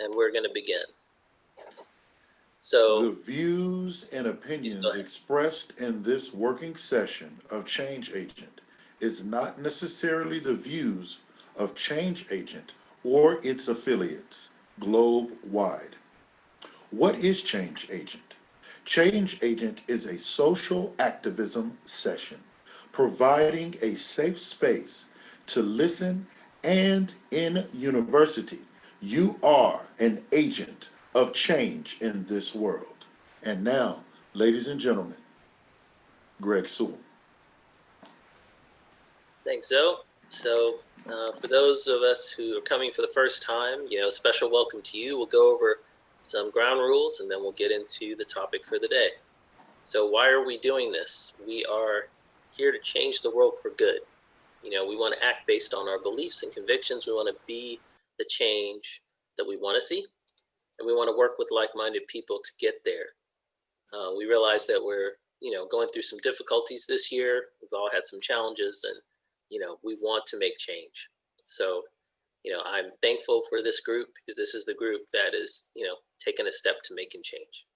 and we're going to begin. The views and opinions expressed in this working session of Change Agent is not necessarily the views of Change Agent or its affiliates globe-wide. What is Change Agent? Change Agent is a social activism session providing a safe space to listen, and in university, you are an agent of change in this world. And now, ladies and gentlemen, Greg Sewell. Thanks, Zoe. So for those of us who are coming for the first time, special welcome to you. We'll go over some ground rules and then we'll get into the topic for the day. So why are we doing this? We are here to change the world for good. We want to act based on our beliefs and convictions. We want to be the change that we want to see, and we want to work with like-minded people to get there. We realize that we're, going through some difficulties this year. We've all had some challenges, and we want to make change. So, I'm thankful for this group because this is the group that is, taking a step to making change.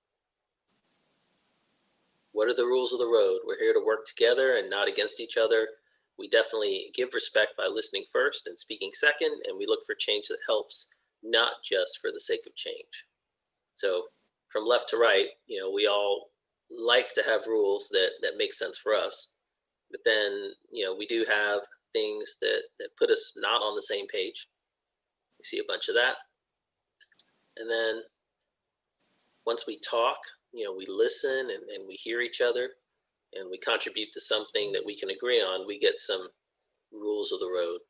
What are the rules of the road? We're here to work together and not against each other. We definitely give respect by listening first and speaking second, and we look for change that helps, not just for the sake of change. So from left to right, we all like to have rules that make sense for us. But then, we do have things that put us not on the same page. We see a bunch of that. And then once we talk, we listen and we hear each other and we contribute to something that we can agree on, we get some rules of the road.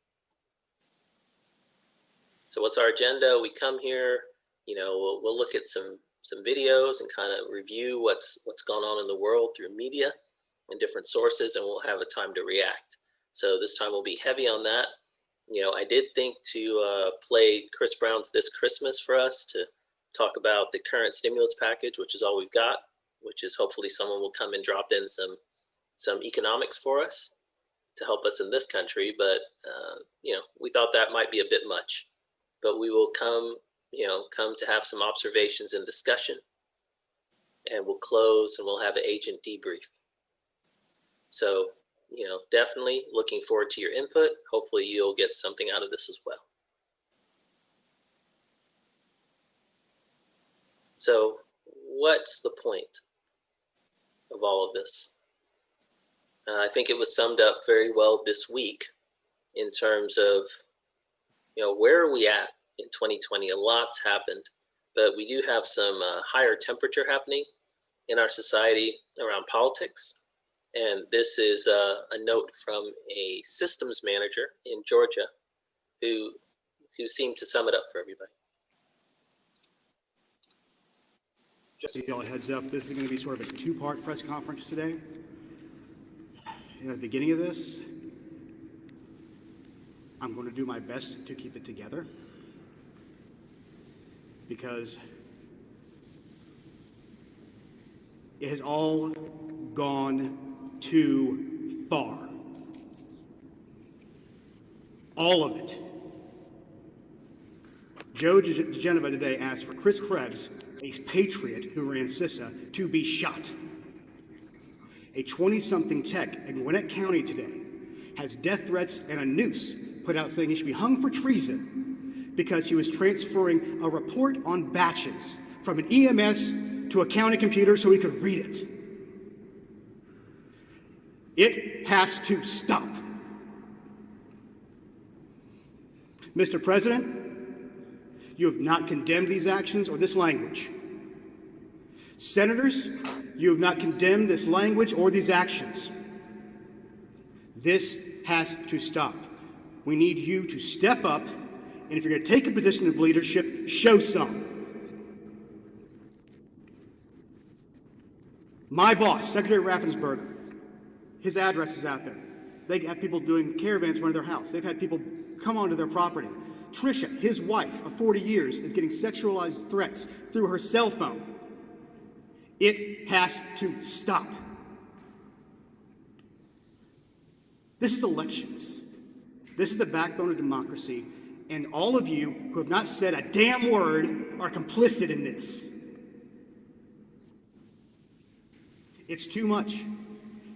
So what's our agenda? We come here, we'll look at some videos and kind of review what's gone on in the world through media and different sources, and we'll have a time to react. So this time will be heavy on that. I did think to play Chris Brown's This Christmas for us to talk about the current stimulus package, which is all we've got, which is hopefully someone will come and drop in some economics for us to help us in this country. But, we thought that might be a bit much, but we will come to have some observations and discussion, and we'll close and we'll have an agent debrief. So, definitely looking forward to your input. Hopefully you'll get something out of this as well. So what's the point of all of this? I think it was summed up very well this week in terms of, where are we at in 2020? A lot's happened, but we do have some higher temperature happening in our society around politics. And this is a note from a systems manager in Georgia who seemed to sum it up for everybody. Just to give you all a heads up, this is going to be sort of a two-part press conference today. At the beginning of this, I'm going to do my best to keep it together because it has all gone too far. All of it. Joe DeGeneva today asked for Chris Krebs, a patriot who ran CISA, to be shot. A 20-something tech in Gwinnett County today has death threats and a noose put out saying he should be hung for treason because he was transferring a report on batches from an EMS to a county computer so he could read it. It has to stop. Mr. President, you have not condemned these actions or this language. Senators, you have not condemned this language or these actions. This has to stop. We need you to step up, and if you're going to take a position of leadership, show some. My boss, Secretary Raffensperger, his address is out there. They have people doing caravans around their house. They've had people come onto their property. Tricia, his wife of 40 years, is getting sexualized threats through her cell phone. It has to stop. This is elections. This is the backbone of democracy, And all of you who have not said a damn word are complicit in this. It's too much.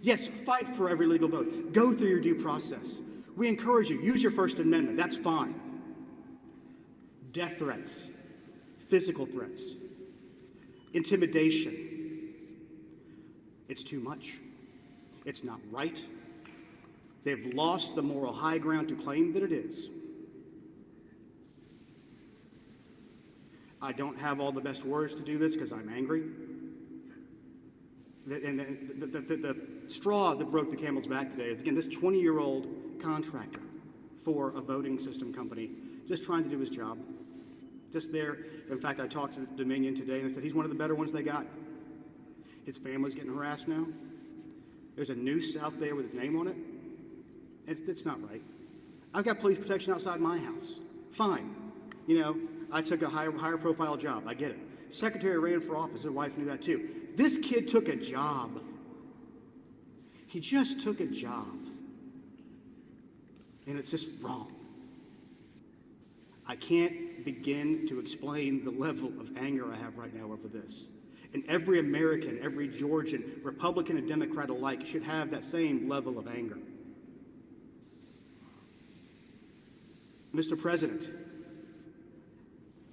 Yes, fight for every legal vote. Go through your due process. We encourage you, use your First Amendment. That's fine. Death threats, physical threats, intimidation. It's too much. It's not right. They've lost the moral high ground to claim that it is. I don't have all the best words to do this because I'm angry. And the straw that broke the camel's back today is, again, this 20-year-old contractor for a voting system company just trying to do his job. Just there. In fact, I talked to Dominion today and they said he's one of the better ones they got. His family's getting harassed now. There's a noose out there with his name on it. It's not right. I've got police protection outside my house. Fine. You know, I took a higher profile job. I get it. Secretary ran for office. His wife knew that too. This kid took a job. He just took a job. And it's just wrong. I can't begin to explain the level of anger I have right now over this. And every American, every Georgian, Republican and Democrat alike should have that same level of anger. Mr. President,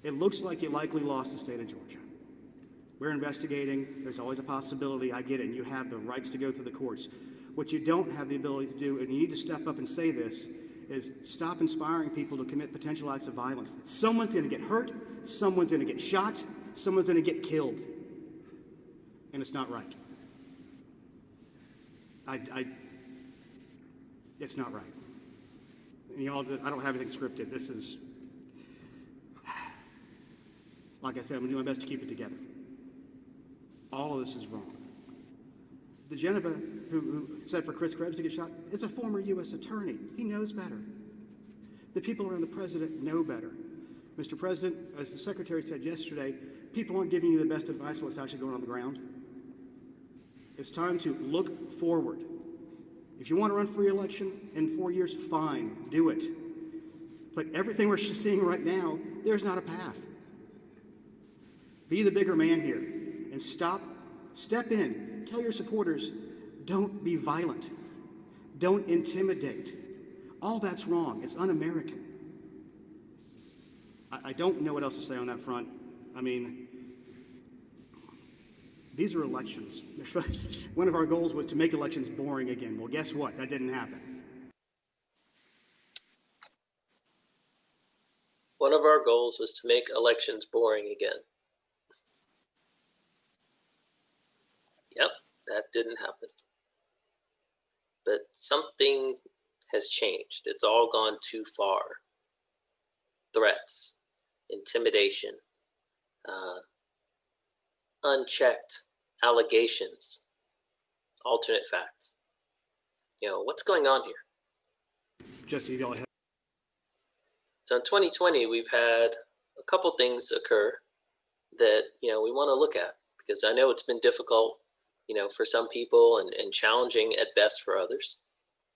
it looks like you likely lost the state of Georgia. We're investigating. There's always a possibility. I get it. And you have the rights to go through the courts. What you don't have the ability to do, and you need to step up and say this, is stop inspiring people to commit potential acts of violence. Someone's going to get hurt. Someone's going to get shot. Someone's going to get killed. And it's not right. It's not right. And y'all, I don't have anything scripted. This is, like I said, I'm going to do my best to keep it together. All of this is wrong. The Geneva who said for Chris Krebs to get shot is a former U.S. attorney. He knows better. The people around the president know better. Mr. President, as the Secretary said yesterday, people aren't giving you the best advice on what's actually going on the ground. It's time to look forward. If you want to run for re-election in 4 years, fine, do it. But everything we're seeing right now, there's not a path. Be the bigger man here and step in, tell your supporters, don't be violent, don't intimidate. All that's wrong. It's un-American. I don't know what else to say on that front. I mean, these are elections. One of our goals was to make elections boring again. Well, guess what? That didn't happen. One of our goals was to make elections boring again. Yep, that didn't happen. But something has changed. It's all gone too far. Threats, intimidation, unchecked allegations, alternate facts. You know, what's going on here? Just to go ahead. So in 2020, we've had a couple things occur that, you know, we want to look at, because I know it's been difficult, you know, for some people and challenging at best for others.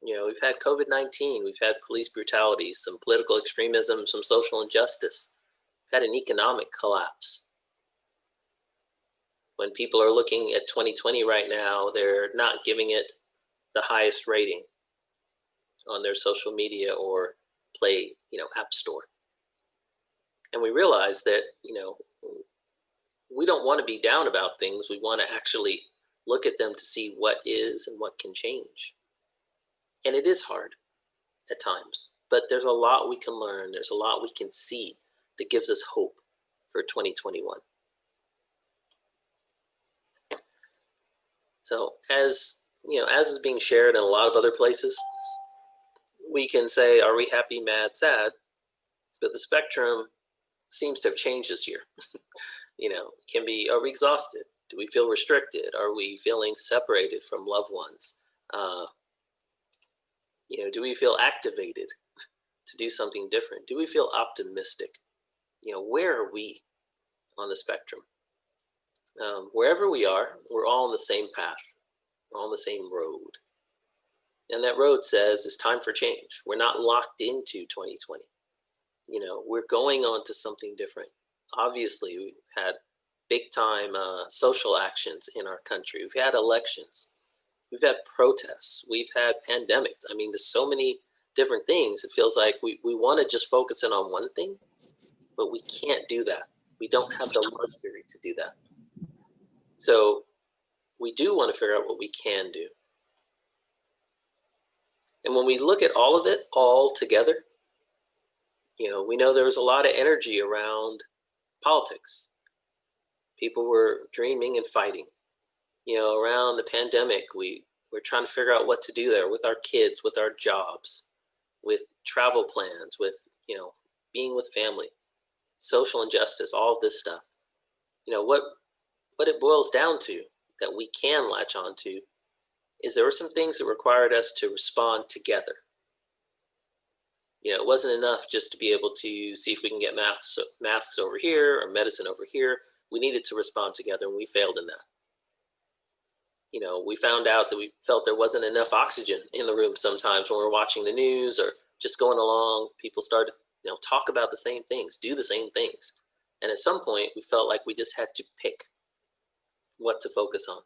You know, we've had COVID-19, we've had police brutality, some political extremism, some social injustice, we've had an economic collapse. When people are looking at 2020 right now, they're not giving it the highest rating on their social media or Play, you know, app store. And we realize that, you know, we don't want to be down about things. We want to actually look at them to see what is and what can change. And it is hard at times, but there's a lot we can learn. There's a lot we can see that gives us hope for 2021. So as, you know, as is being shared in a lot of other places, we can say, are we happy, mad, sad? But the spectrum seems to have changed this year. You know, can be, are we exhausted? Do we feel restricted? Are we feeling separated from loved ones? You know, do we feel activated to do something different? Do we feel optimistic? You know, where are we on the spectrum? Wherever we are, we're all on the same path. We're all on the same road. And that road says it's time for change. We're not locked into 2020. We're going on to something different. Obviously, we've had big time social actions in our country. We've had elections. We've had protests. We've had pandemics. I mean, there's so many different things. It feels like we want to just focus in on one thing, but we can't do that. We don't have the luxury to do that. So we do want to figure out what we can do. And when we look at all of it all together, we know there was a lot of energy around politics. People were dreaming and fighting. Around the pandemic, we were trying to figure out what to do there with our kids, with our jobs, with travel plans, with, being with family, social injustice, all of this stuff. What it boils down to that we can latch on to is there were some things that required us to respond together. It wasn't enough just to be able to see if we can get masks over here or medicine over here. We needed to respond together, and we failed in that. We found out that we felt there wasn't enough oxygen in the room sometimes when we were watching the news or just going along. People started, talk about the same things, do the same things. And at some point, we felt like we just had to pick what to focus on.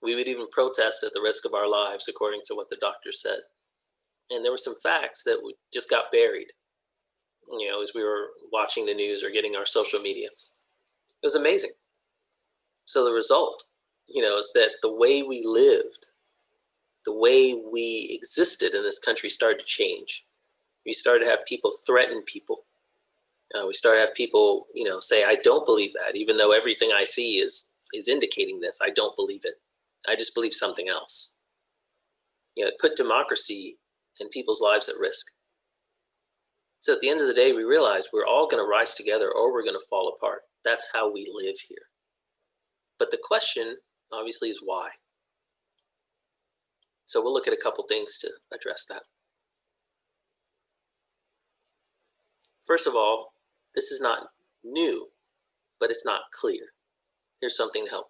We would even protest at the risk of our lives, according to what the doctor said. And there were some facts that we just got buried, as we were watching the news or getting our social media. It was amazing. So the result, is that the way we lived, the way we existed in this country started to change. We started to have people threaten people. We started to have people, say, I don't believe that, even though everything I see is indicating this. I don't believe it. I just believe something else. It put democracy and people's lives at risk. So at the end of the day, we realized we're all going to rise together or we're going to fall apart. That's how we live here. But the question, obviously, is why. So we'll look at a couple things to address that. First of all, this is not new, but it's not clear. Here's something to help.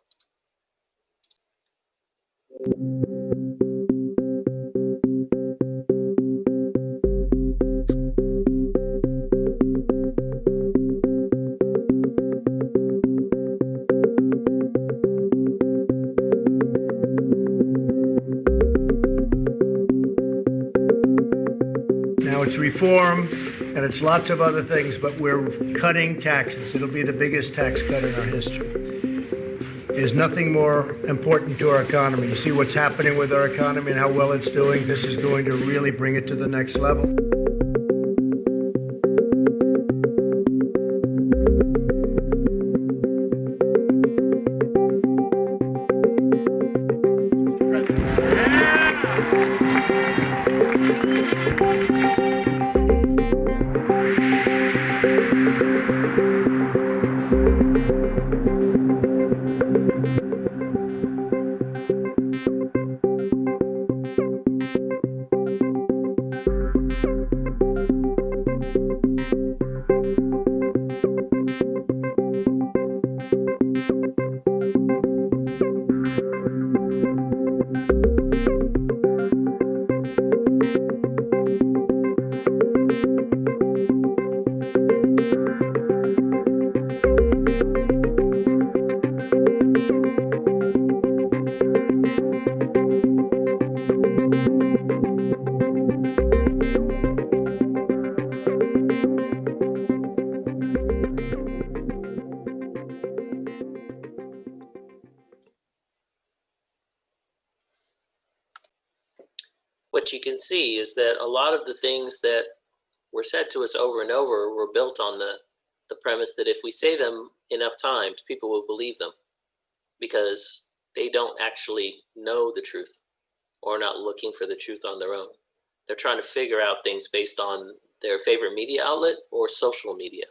Now it's reform and it's lots of other things, but we're cutting taxes. It'll be the biggest tax cut in our history. There's nothing more important to our economy. You see what's happening with our economy and how well it's doing. This is going to really bring it to the next level. What you can see is that a lot of the things that were said to us over and over were built on the premise that if we say them enough times, people will believe them because they don't actually know the truth or are not looking for the truth on their own. They're trying to figure out things based on their favorite media outlet or social media.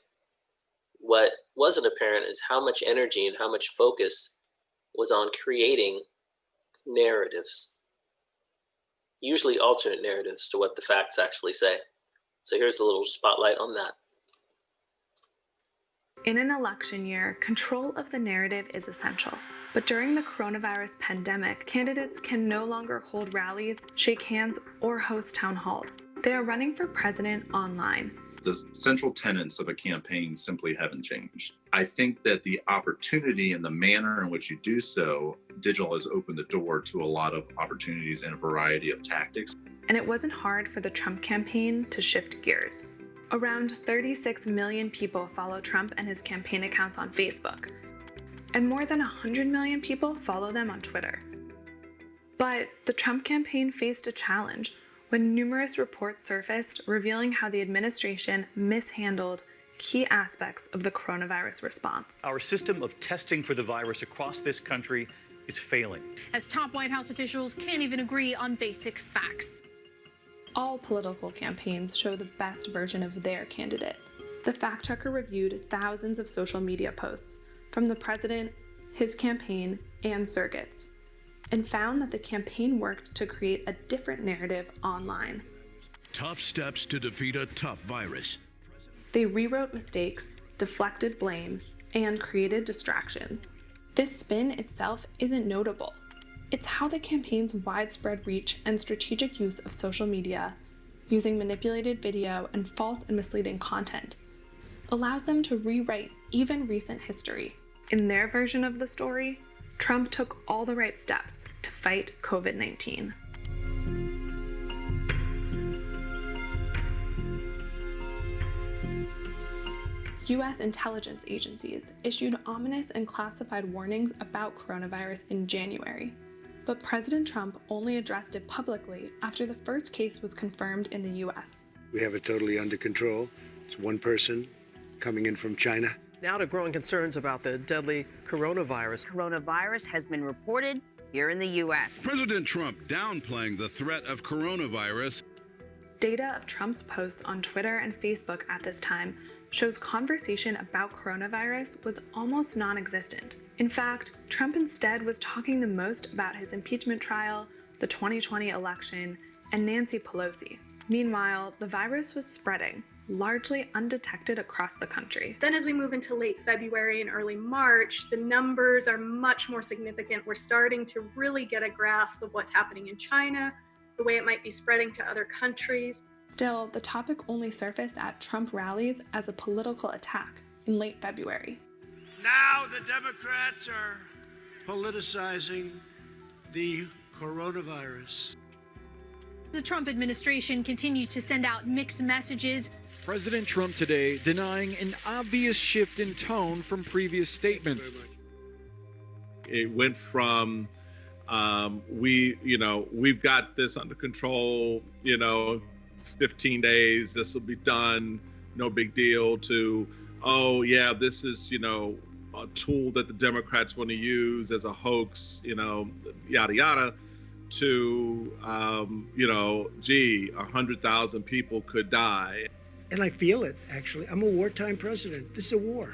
What wasn't apparent is how much energy and how much focus was on creating narratives, usually alternate narratives to what the facts actually say. So here's a little spotlight on that. In an election year, control of the narrative is essential. But during the coronavirus pandemic, candidates can no longer hold rallies, shake hands, or host town halls. They are running for president online. The central tenets of a campaign simply haven't changed. I think that the opportunity and the manner in which you do so, digital has opened the door to a lot of opportunities and a variety of tactics. And it wasn't hard for the Trump campaign to shift gears. Around 36 million people follow Trump and his campaign accounts on Facebook, and more than 100 million people follow them on Twitter. But the Trump campaign faced a challenge when numerous reports surfaced revealing how the administration mishandled key aspects of the coronavirus response. Our system of testing for the virus across this country is failing, as top White House officials can't even agree on basic facts. All political campaigns show the best version of their candidate. The fact checker reviewed thousands of social media posts from the president, his campaign, and surrogates, and found that the campaign worked to create a different narrative online. Tough steps to defeat a tough virus. They rewrote mistakes, deflected blame, and created distractions. This spin itself isn't notable. It's how the campaign's widespread reach and strategic use of social media, using manipulated video and false and misleading content, allows them to rewrite even recent history. In their version of the story, Trump took all the right steps to fight COVID-19. U.S. intelligence agencies issued ominous and classified warnings about coronavirus in January. But President Trump only addressed it publicly after the first case was confirmed in the U.S. We have it totally under control. It's one person coming in from China. Now to growing concerns about the deadly coronavirus. Coronavirus has been reported here in the U.S. President Trump downplaying the threat of coronavirus. Data of Trump's posts on Twitter and Facebook at this time shows conversation about coronavirus was almost non-existent. In fact, Trump instead was talking the most about his impeachment trial, the 2020 election, and Nancy Pelosi. Meanwhile, the virus was spreading, largely undetected across the country. Then as we move into late February and early March, the numbers are much more significant. We're starting to really get a grasp of what's happening in China, the way it might be spreading to other countries. Still, the topic only surfaced at Trump rallies as a political attack in late February. Now the Democrats are politicizing the coronavirus. The Trump administration continues to send out mixed messages. President Trump today denying an obvious shift in tone from previous statements. It went from we've got this under control, 15 days, this will be done, no big deal, to, oh yeah, this is, a tool that the Democrats want to use as a hoax, yada, yada, to, 100,000 people could die. And I feel it, actually. I'm a wartime president. This is a war.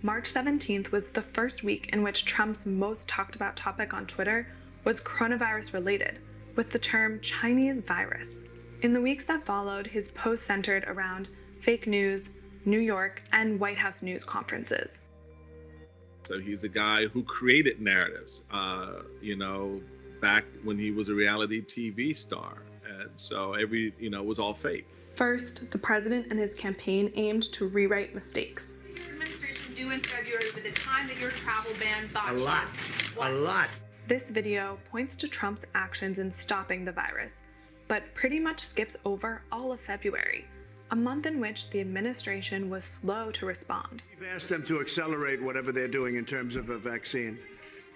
March 17th was the first week in which Trump's most talked about topic on Twitter was coronavirus related, with the term Chinese virus. In the weeks that followed, his posts centered around fake news, New York, and White House news conferences. So he's a guy who created narratives, back when he was a reality TV star. And so it was all fake. First, the president and his campaign aimed to rewrite mistakes. Your administration due in February with the time that your travel ban got A lot. This video points to Trump's actions in stopping the virus, but pretty much skips over all of February, a month in which the administration was slow to respond. We've asked them to accelerate whatever they're doing in terms of a vaccine.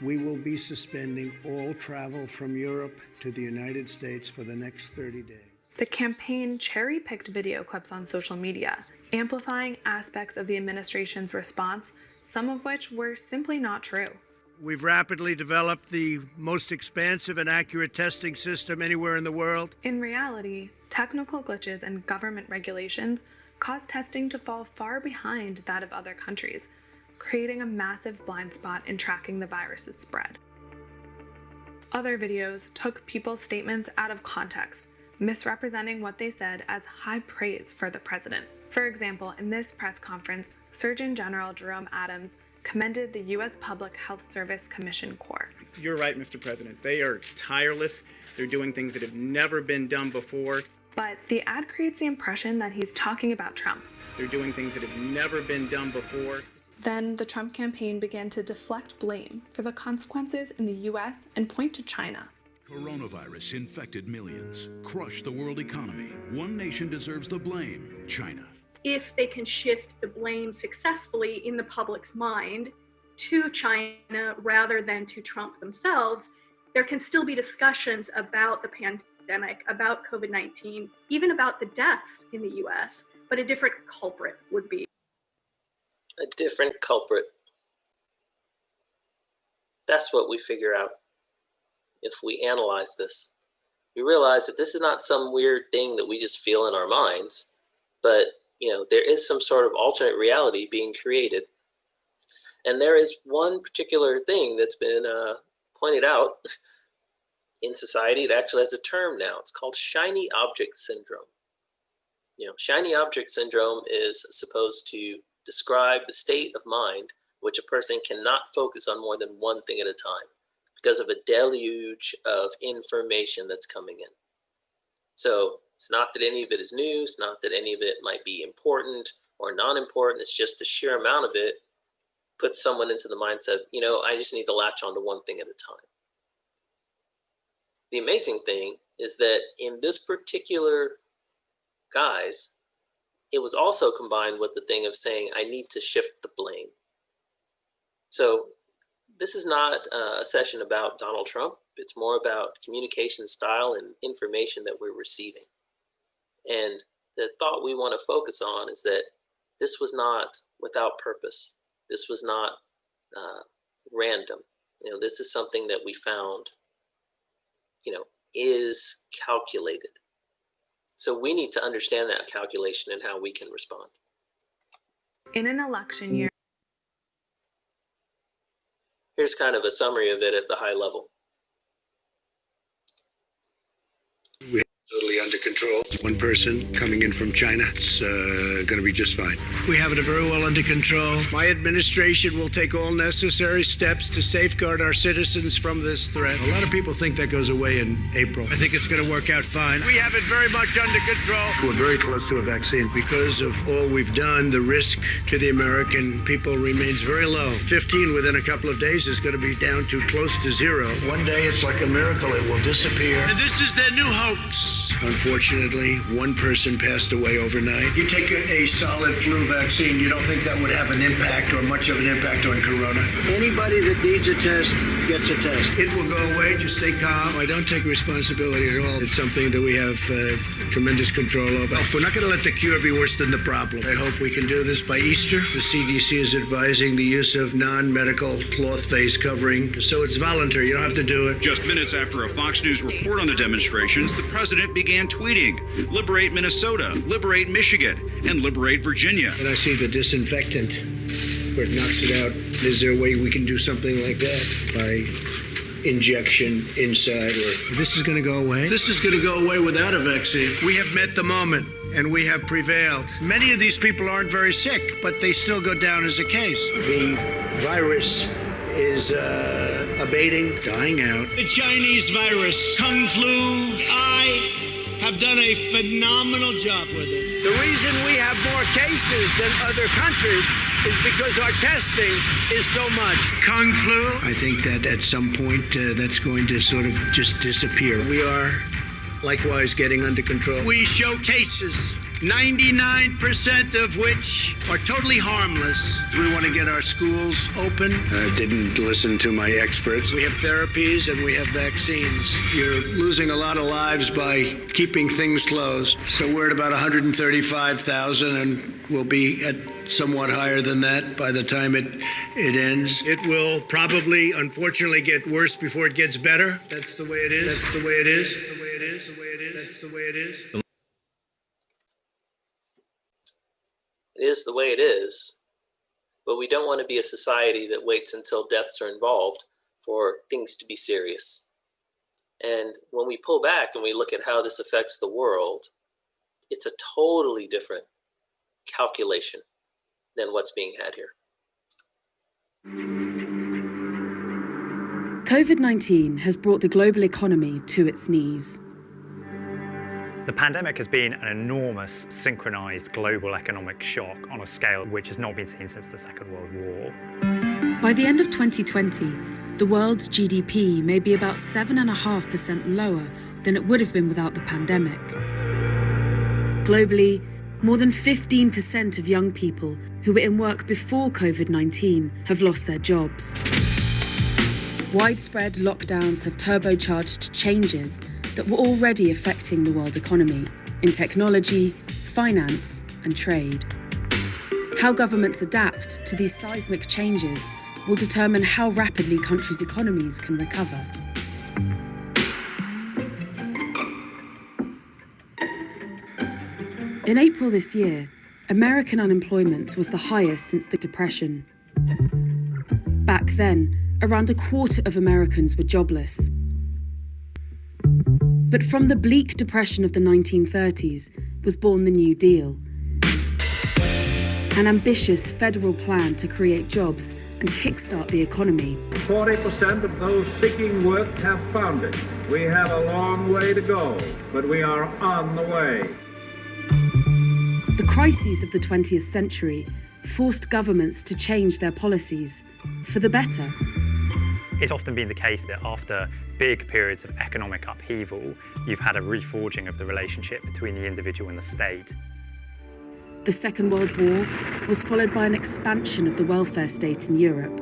We will be suspending all travel from Europe to the United States for the next 30 days. The campaign cherry-picked video clips on social media, amplifying aspects of the administration's response, some of which were simply not true. We've rapidly developed the most expansive and accurate testing system anywhere in the world. In reality, technical glitches and government regulations caused testing to fall far behind that of other countries, creating a massive blind spot in tracking the virus's spread. Other videos took people's statements out of context, misrepresenting what they said as high praise for the president. For example, in this press conference, Surgeon General Jerome Adams commended the U.S. Public Health Service Commission Corps. You're right, Mr. President. They are tireless. They're doing things that have never been done before. But the ad creates the impression that he's talking about Trump. They're doing things that have never been done before. Then the Trump campaign began to deflect blame for the consequences in the US and point to China. Coronavirus infected millions, crushed the world economy. One nation deserves the blame, China. If they can shift the blame successfully in the public's mind to China rather than to Trump themselves, there can still be discussions about the pandemic, about COVID-19, even about the deaths in the US, but a different culprit would be. A different culprit. That's what we figure out if we analyze this. We realize that this is not some weird thing that we just feel in our minds, but there is some sort of alternate reality being created. And there is one particular thing that's been pointed out in society. It actually has a term now. It's called shiny object syndrome. Shiny object syndrome is supposed to describe the state of mind which a person cannot focus on more than one thing at a time because of a deluge of information that's coming in. So it's not that any of it is new. It's not that any of it might be important or non-important. It's just the sheer amount of it puts someone into the mindset, I just need to latch onto one thing at a time. The amazing thing is that in this particular guise, it was also combined with the thing of saying, I need to shift the blame. So this is not a session about Donald Trump. It's more about communication style and information that we're receiving. And the thought we want to focus on is that this was not without purpose. This was not random. This is something that we found, is calculated. So we need to understand that calculation and how we can respond. In an election year, here's kind of a summary of it at the high level. We're totally under control. One person coming in from China, it's going to be just fine. We have it very well under control. My administration will take all necessary steps to safeguard our citizens from this threat. A lot of people think that goes away in April. I think it's going to work out fine. We have it very much under control. We're very close to a vaccine. Because of all we've done, the risk to the American people remains very low. 15 within a couple of days is going to be down to close to zero. One day it's like a miracle. It will disappear. And this is their new hoax. Unfortunately, one person passed away overnight. You take a solid flu vaccine, you don't think that would have an impact or much of an impact on corona? Anybody that needs a test gets a test. It will go away, just stay calm. I don't take responsibility at all. It's something that we have tremendous control over. We're not going to let the cure be worse than the problem. I hope we can do this by Easter. The CDC is advising the use of non-medical cloth face covering, so it's voluntary. You don't have to do it. Just minutes after a Fox News report on the demonstrations, the president began tweeting, "Liberate Minnesota, liberate Michigan, and liberate Virginia." And I see the disinfectant where it knocks it out. Is there a way we can do something like that by injection inside? Or this is going to go away? This is going to go away without a vaccine. We have met the moment and we have prevailed. Many of these people aren't very sick, but they still go down as a case. The virus is abating, dying out. The Chinese virus, Kung Flu, I have done a phenomenal job with it. The reason we have more cases than other countries is because our testing is so much. Kung Flu? I think that at some point that's going to sort of just disappear. We are likewise getting under control. We show cases, 99% of which are totally harmless. We want to get our schools open. I didn't listen to my experts. We have therapies and we have vaccines. You're losing a lot of lives by keeping things closed. So we're at about 135,000 and we'll be at somewhat higher than that by the time it ends. It will probably, unfortunately, get worse before it gets better. That's the way it is. That's the way it is. That's the way it is. That's the way it is. It is the way it is, but we don't want to be a society that waits until deaths are involved for things to be serious. And when we pull back and we look at how this affects the world, it's a totally different calculation than what's being had here. COVID-19 has brought the global economy to its knees. The pandemic has been an enormous synchronized global economic shock on a scale which has not been seen since the Second World War. By the end of 2020, the world's GDP may be about 7.5% lower than it would have been without the pandemic. Globally, more than 15% of young people who were in work before COVID-19 have lost their jobs. Widespread lockdowns have turbocharged changes that were already affecting the world economy in technology, finance, and trade. How governments adapt to these seismic changes will determine how rapidly countries' economies can recover. In April this year, American unemployment was the highest since the Depression. Back then, around a quarter of Americans were jobless. But from the bleak depression of the 1930s was born the New Deal, an ambitious federal plan to create jobs and kickstart the economy. 40% of those seeking work have found it. We have a long way to go, but we are on the way. The crises of the 20th century forced governments to change their policies for the better. It's often been the case that after big periods of economic upheaval, you've had a reforging of the relationship between the individual and the state. The Second World War was followed by an expansion of the welfare state in Europe.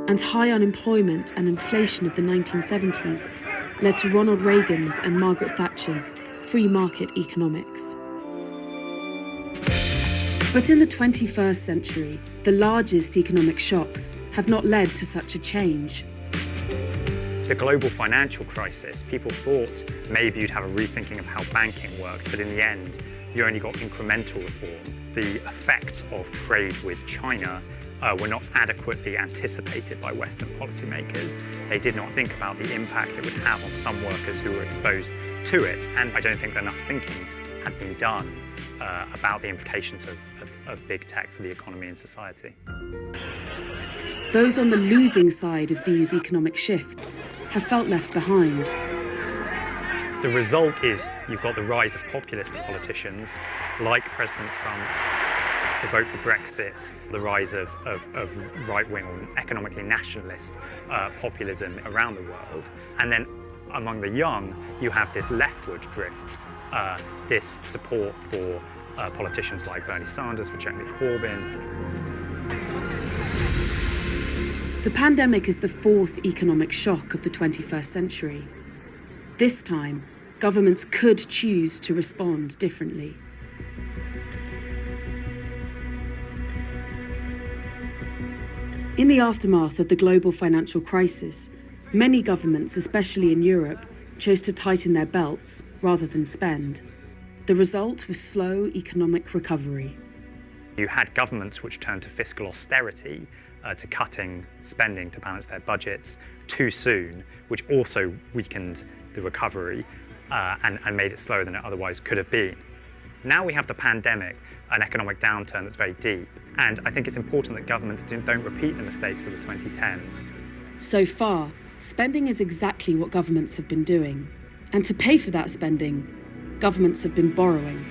And high unemployment and inflation of the 1970s led to Ronald Reagan's and Margaret Thatcher's free market economics. But in the 21st century, the largest economic shocks have not led to such a change. The global financial crisis, people thought maybe you'd have a rethinking of how banking worked, but in the end, you only got incremental reform. The effects of trade with China were not adequately anticipated by Western policymakers. They did not think about the impact it would have on some workers who were exposed to it, and I don't think enough thinking had been done about the implications of big tech for the economy and society. Those on the losing side of these economic shifts have felt left behind. The result is you've got the rise of populist politicians like President Trump, the vote for Brexit, the rise of right-wing or economically nationalist populism around the world. And then among the young, you have this leftward drift, this support for politicians like Bernie Sanders, for Jeremy Corbyn. The pandemic is the fourth economic shock of the 21st century. This time, governments could choose to respond differently. In the aftermath of the global financial crisis, many governments, especially in Europe, chose to tighten their belts rather than spend. The result was slow economic recovery. You had governments which turned to fiscal austerity, to cutting spending to balance their budgets too soon, which also weakened the recovery and made it slower than it otherwise could have been. Now we have the pandemic, an economic downturn that's very deep, and I think it's important that governments don't repeat the mistakes of the 2010s. So far, spending is exactly what governments have been doing. And to pay for that spending, governments have been borrowing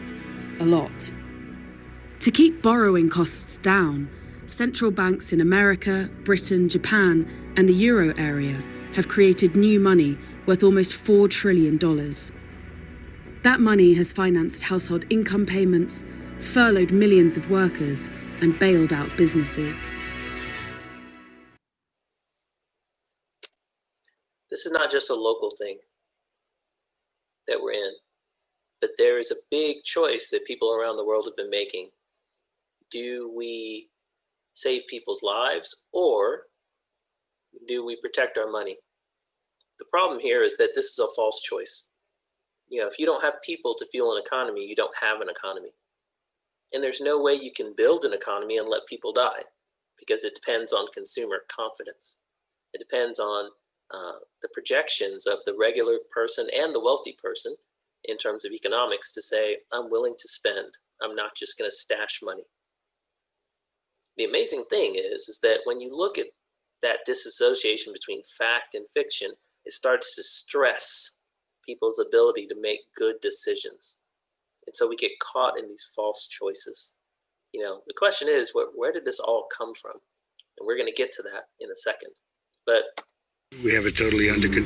a lot. To keep borrowing costs down, central banks in America, Britain, Japan, and the euro area have created new money worth almost $4 trillion. That money has financed household income payments, furloughed millions of workers, and bailed out businesses. This is not just a local thing that we're in, but there is a big choice that people around the world have been making. Do we save people's lives, or do we protect our money? The problem here is that this is a false choice. You know, if you don't have people to fuel an economy, you don't have an economy. And there's no way you can build an economy and let people die, because it depends on consumer confidence. It depends on the projections of the regular person and the wealthy person in terms of economics to say, I'm willing to spend. I'm not just going to stash money. The amazing thing is that when you look at that disassociation between fact and fiction, it starts to stress people's ability to make good decisions. And so we get caught in these false choices. You know, the question is, where did this all come from? And we're going to get to that in a second. But we have it totally under control.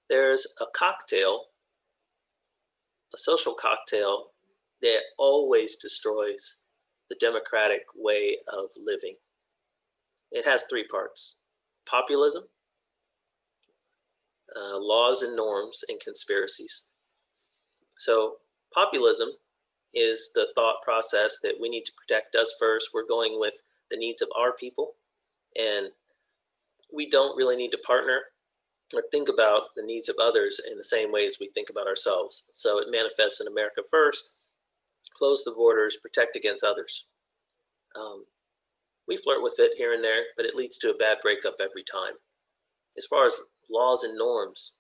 There's a cocktail, a social cocktail, that always destroys the democratic way of living. It has three parts: populism, laws and norms, and conspiracies. So populism is the thought process that we need to protect us first. We're going with the needs of our people, and we don't really need to partner or think about the needs of others in the same way as we think about ourselves. So it manifests in America first: close the borders, protect against others. We flirt with it here and there, but it leads to a bad breakup every time. As far as laws and norms,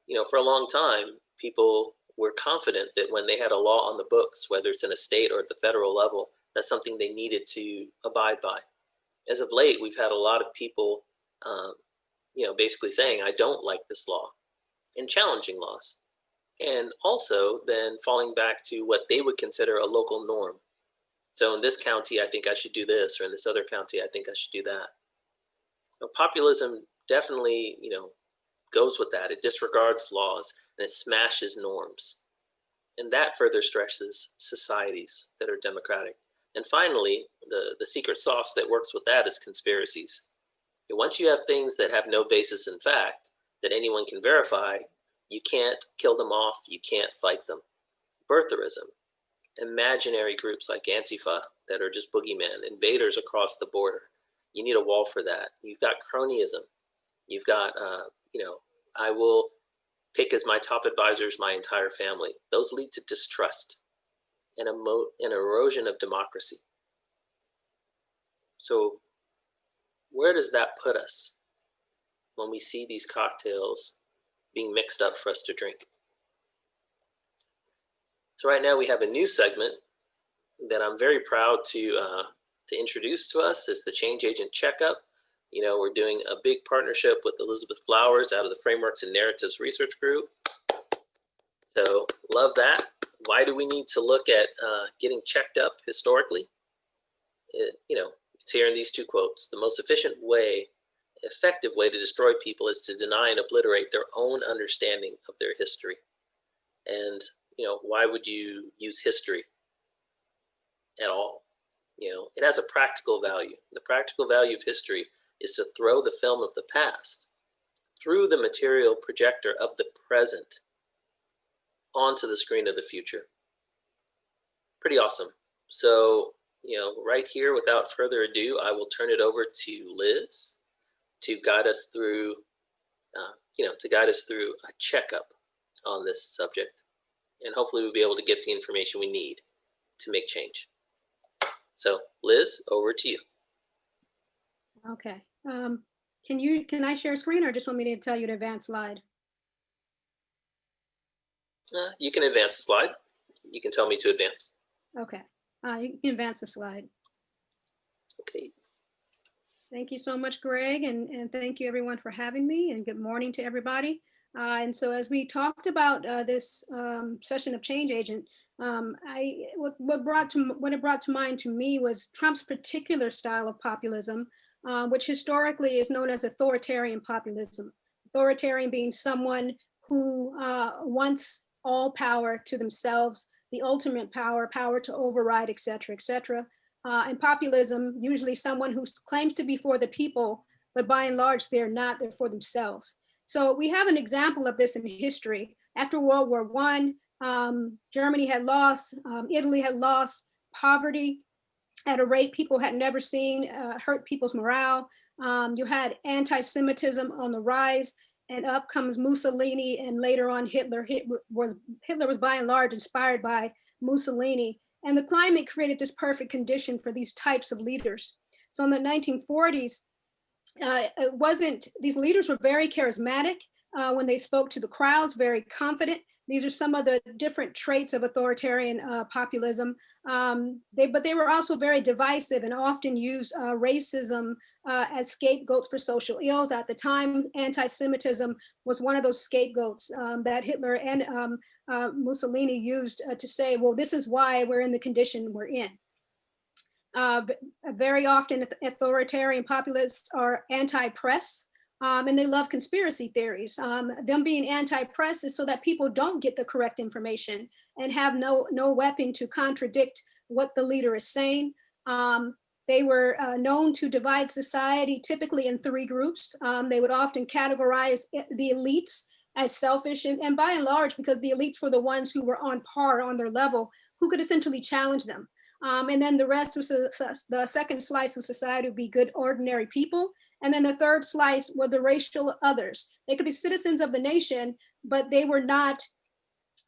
you know, for a long time, people were confident that when they had a law on the books, whether it's in a state or at the federal level, that's something they needed to abide by. As of late, we've had a lot of people, you know, basically saying, I don't like this law, and challenging laws. And also then falling back to what they would consider a local norm. So in this county, I think I should do this, or in this other county, I think I should do that. Now, populism definitely, you know, goes with that. It disregards laws and it smashes norms. And that further stresses societies that are democratic. And finally, the secret sauce that works with that is conspiracies. And once you have things that have no basis in fact, that anyone can verify, you can't kill them off, you can't fight them. Birtherism, imaginary groups like Antifa that are just boogeymen, invaders across the border. You need a wall for that. You've got cronyism. You've got, you know, I will pick as my top advisors my entire family. Those lead to distrust and an erosion of democracy. So where does that put us when we see these cocktails being mixed up for us to drink? So right now we have a new segment that I'm very proud to introduce to us. It's the Change Agent Checkup. You know, we're doing a big partnership with Elizabeth Flowers out of the Frameworks and Narratives Research Group. So love that. Why do we need to look at getting checked up historically? You know, it's here in these two quotes. The most efficient way, effective way to destroy people is to deny and obliterate their own understanding of their history. And, you know, why would you use history at all? You know, it has a practical value. The practical value of history is to throw the film of the past through the material projector of the present onto the screen of the future. Pretty awesome. So, you know, right here, without further ado, I will turn it over to Liz to guide us through, you know, to guide us through a checkup on this subject. And hopefully we'll be able to get the information we need to make change. So Liz, over to you. Okay. Can I share screen, or just want me to tell you to advance slide? You can advance the slide. You can tell me to advance. Okay. You can advance the slide. Okay. Thank you so much, Greg, and thank you everyone for having me, and good morning to everybody. And so as we talked about this session of Change Agent, what it brought to mind to me was Trump's particular style of populism, which historically is known as authoritarian populism. Authoritarian being someone who wants all power to themselves, the ultimate power to override, et cetera, et cetera. And populism, usually someone who claims to be for the people, but by and large, they're not, they're for themselves. So we have an example of this in history. After World War I, Germany had lost, Italy had lost, poverty at a rate people had never seen, hurt people's morale. You had anti-Semitism on the rise, and up comes Mussolini, and later on Hitler. Hitler was by and large inspired by Mussolini. And the climate created this perfect condition for these types of leaders. So in the 1940s, these leaders were very charismatic when they spoke to the crowds, very confident. These are some of the different traits of authoritarian populism. But they were also very divisive and often used racism as scapegoats for social ills. At the time, anti-Semitism was one of those scapegoats that Hitler and Mussolini used to say, well, this is why we're in the condition we're in. Very often authoritarian populists are anti-press. And they love conspiracy theories. Them being anti-press is so that people don't get the correct information and have no weapon to contradict what the leader is saying. They were known to divide society typically in 3 groups. They would often categorize the elites as selfish, and by and large, because the elites were the ones who were on par, on their level, who could essentially challenge them. And then the rest was the second slice of society would be good, ordinary people. And then the third slice were the racial others. They could be citizens of the nation, but they were not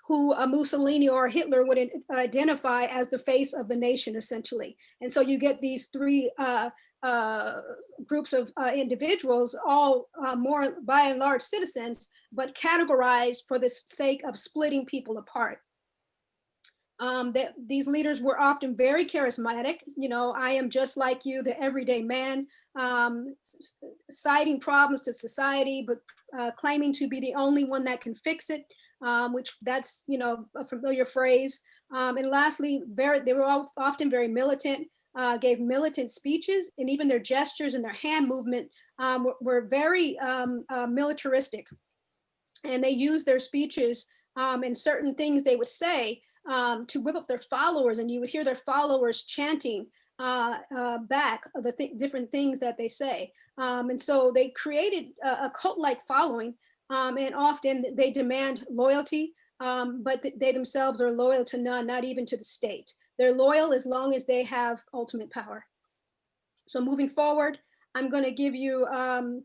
who Mussolini or Hitler would identify as the face of the nation, essentially. And so you get these 3 groups of individuals, all more by and large citizens, but categorized for the sake of splitting people apart. These leaders were often very charismatic. You know, I am just like you, the everyday man, citing problems to society, but claiming to be the only one that can fix it, which that's, you know, a familiar phrase. And lastly, they were often very militant, gave militant speeches, and even their gestures and their hand movement were very militaristic. And they used their speeches and certain things they would say to whip up their followers, and you would hear their followers chanting back the different things that they say. And so they created a cult-like following, and often they demand loyalty, but they themselves are loyal to none, not even to the state. They're loyal as long as they have ultimate power. So moving forward, I'm going to give you I'm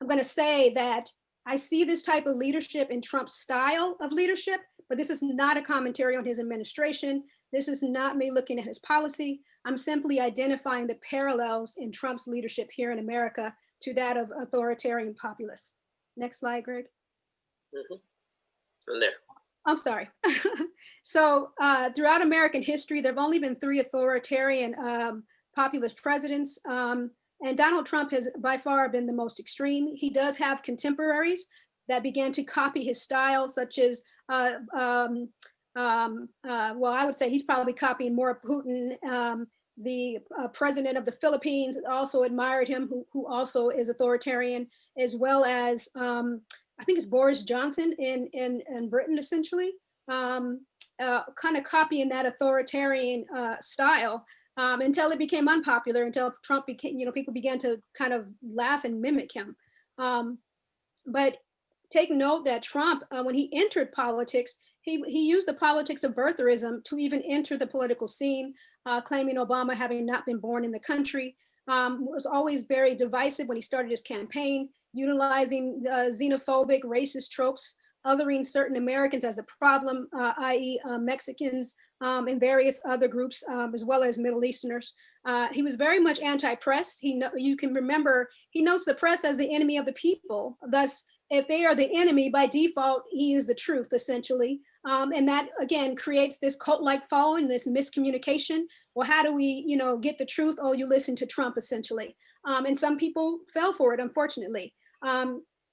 going to say that I see this type of leadership in Trump's style of leadership, but this is not a commentary on his administration. This is not me looking at his policy. I'm simply identifying the parallels in Trump's leadership here in America to that of authoritarian populists. Next slide, Greg. From there. I'm sorry. So throughout American history, there have only been 3 authoritarian populist presidents. And Donald Trump has by far been the most extreme. He does have contemporaries that began to copy his style, such as, well, I would say he's probably copying more of Putin. The president of the Philippines also admired him, who also is authoritarian, as well as, I think it's Boris Johnson in Britain, essentially, kind of copying that authoritarian style. Until it became unpopular, until Trump became, you know, people began to kind of laugh and mimic him. But take note that Trump, when he entered politics, he used the politics of birtherism to even enter the political scene, claiming Obama having not been born in the country, was always very divisive when he started his campaign, utilizing xenophobic, racist tropes, othering certain Americans as a problem, i.e. Mexicans and various other groups, as well as Middle Easterners. He was very much anti-press. You can remember, he notes the press as the enemy of the people. Thus, if they are the enemy, by default, he is the truth, essentially. And that, again, creates this cult-like following, this miscommunication. Well, how do we, you know, get the truth? Oh, you listen to Trump, essentially. And some people fell for it, unfortunately.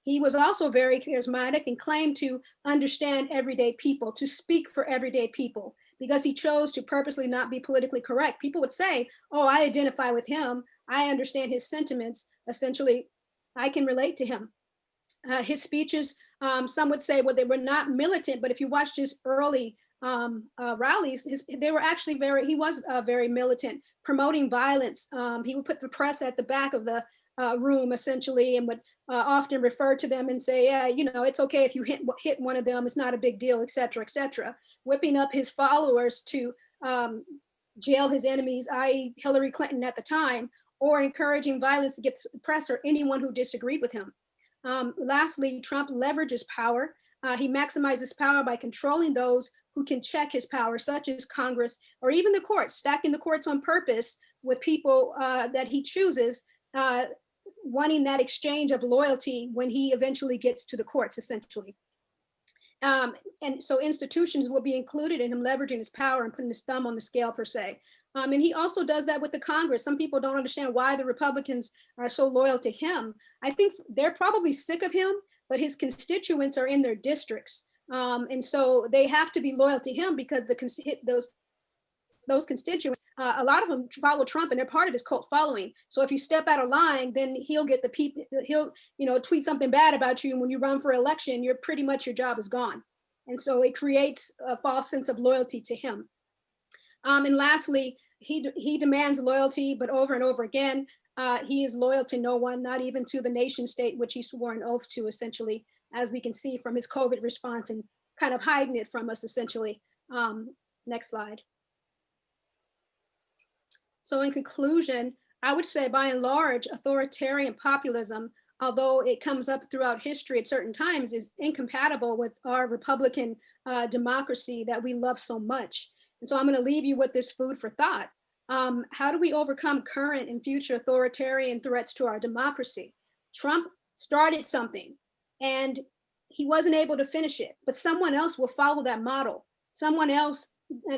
He was also very charismatic and claimed to understand everyday people, to speak for everyday people, because he chose to purposely not be politically correct. People would say, oh, I identify with him. I understand his sentiments. Essentially, I can relate to him. His speeches, some would say, well, they were not militant, but if you watched his early rallies, they were actually he was very militant, promoting violence. He would put the press at the back of the room, essentially, and would often refer to them and say, yeah, you know, it's okay if you hit one of them, it's not a big deal, et cetera, whipping up his followers to jail his enemies, i.e. Hillary Clinton at the time, or encouraging violence against the press or anyone who disagreed with him. Lastly, Trump leverages power. He maximizes power by controlling those who can check his power, such as Congress or even the courts, stacking the courts on purpose with people that he chooses, wanting that exchange of loyalty when he eventually gets to the courts, essentially. And so institutions will be included in him leveraging his power and putting his thumb on the scale per se. And he also does that with the Congress. Some people don't understand why the Republicans are so loyal to him. I think they're probably sick of him, but his constituents are in their districts. And so they have to be loyal to him because those constituents, a lot of them follow Trump and they're part of his cult following. So if you step out of line, then he'll get the people, he'll, tweet something bad about you. And when you run for election, you're pretty much, your job is gone. And so it creates a false sense of loyalty to him. And lastly, he demands loyalty, but over and over again, he is loyal to no one, not even to the nation state, which he swore an oath to, essentially, as we can see from his COVID response and kind of hiding it from us, essentially. Next slide. So in conclusion, I would say by and large, authoritarian populism, although it comes up throughout history at certain times, is incompatible with our Republican democracy that we love so much. And so I'm going to leave you with this food for thought. How do we overcome current and future authoritarian threats to our democracy? Trump started something and he wasn't able to finish it, but someone else will follow that model. Someone else,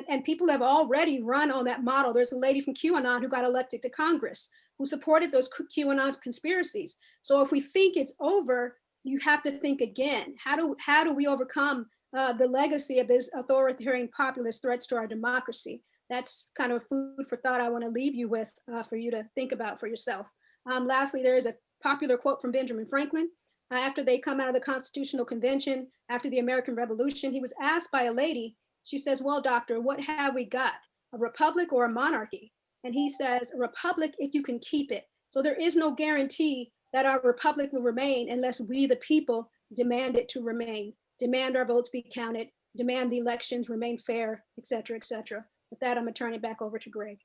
and people have already run on that model. There's a lady from QAnon who got elected to Congress who supported those QAnon conspiracies. So if we think it's over, you have to think again. How do we overcome the legacy of this authoritarian populist threats to our democracy? That's kind of food for thought I want to leave you with for you to think about for yourself. Lastly, there is a popular quote from Benjamin Franklin. After they come out of the Constitutional Convention, after the American Revolution, he was asked by a lady, she says, well, doctor, what have we got? A republic or a monarchy? And he says, a republic if you can keep it. So there is no guarantee that our republic will remain unless we, the people, demand it to remain, demand our votes be counted, demand the elections remain fair, et cetera, et cetera. With that, I'm gonna turn it back over to Greg.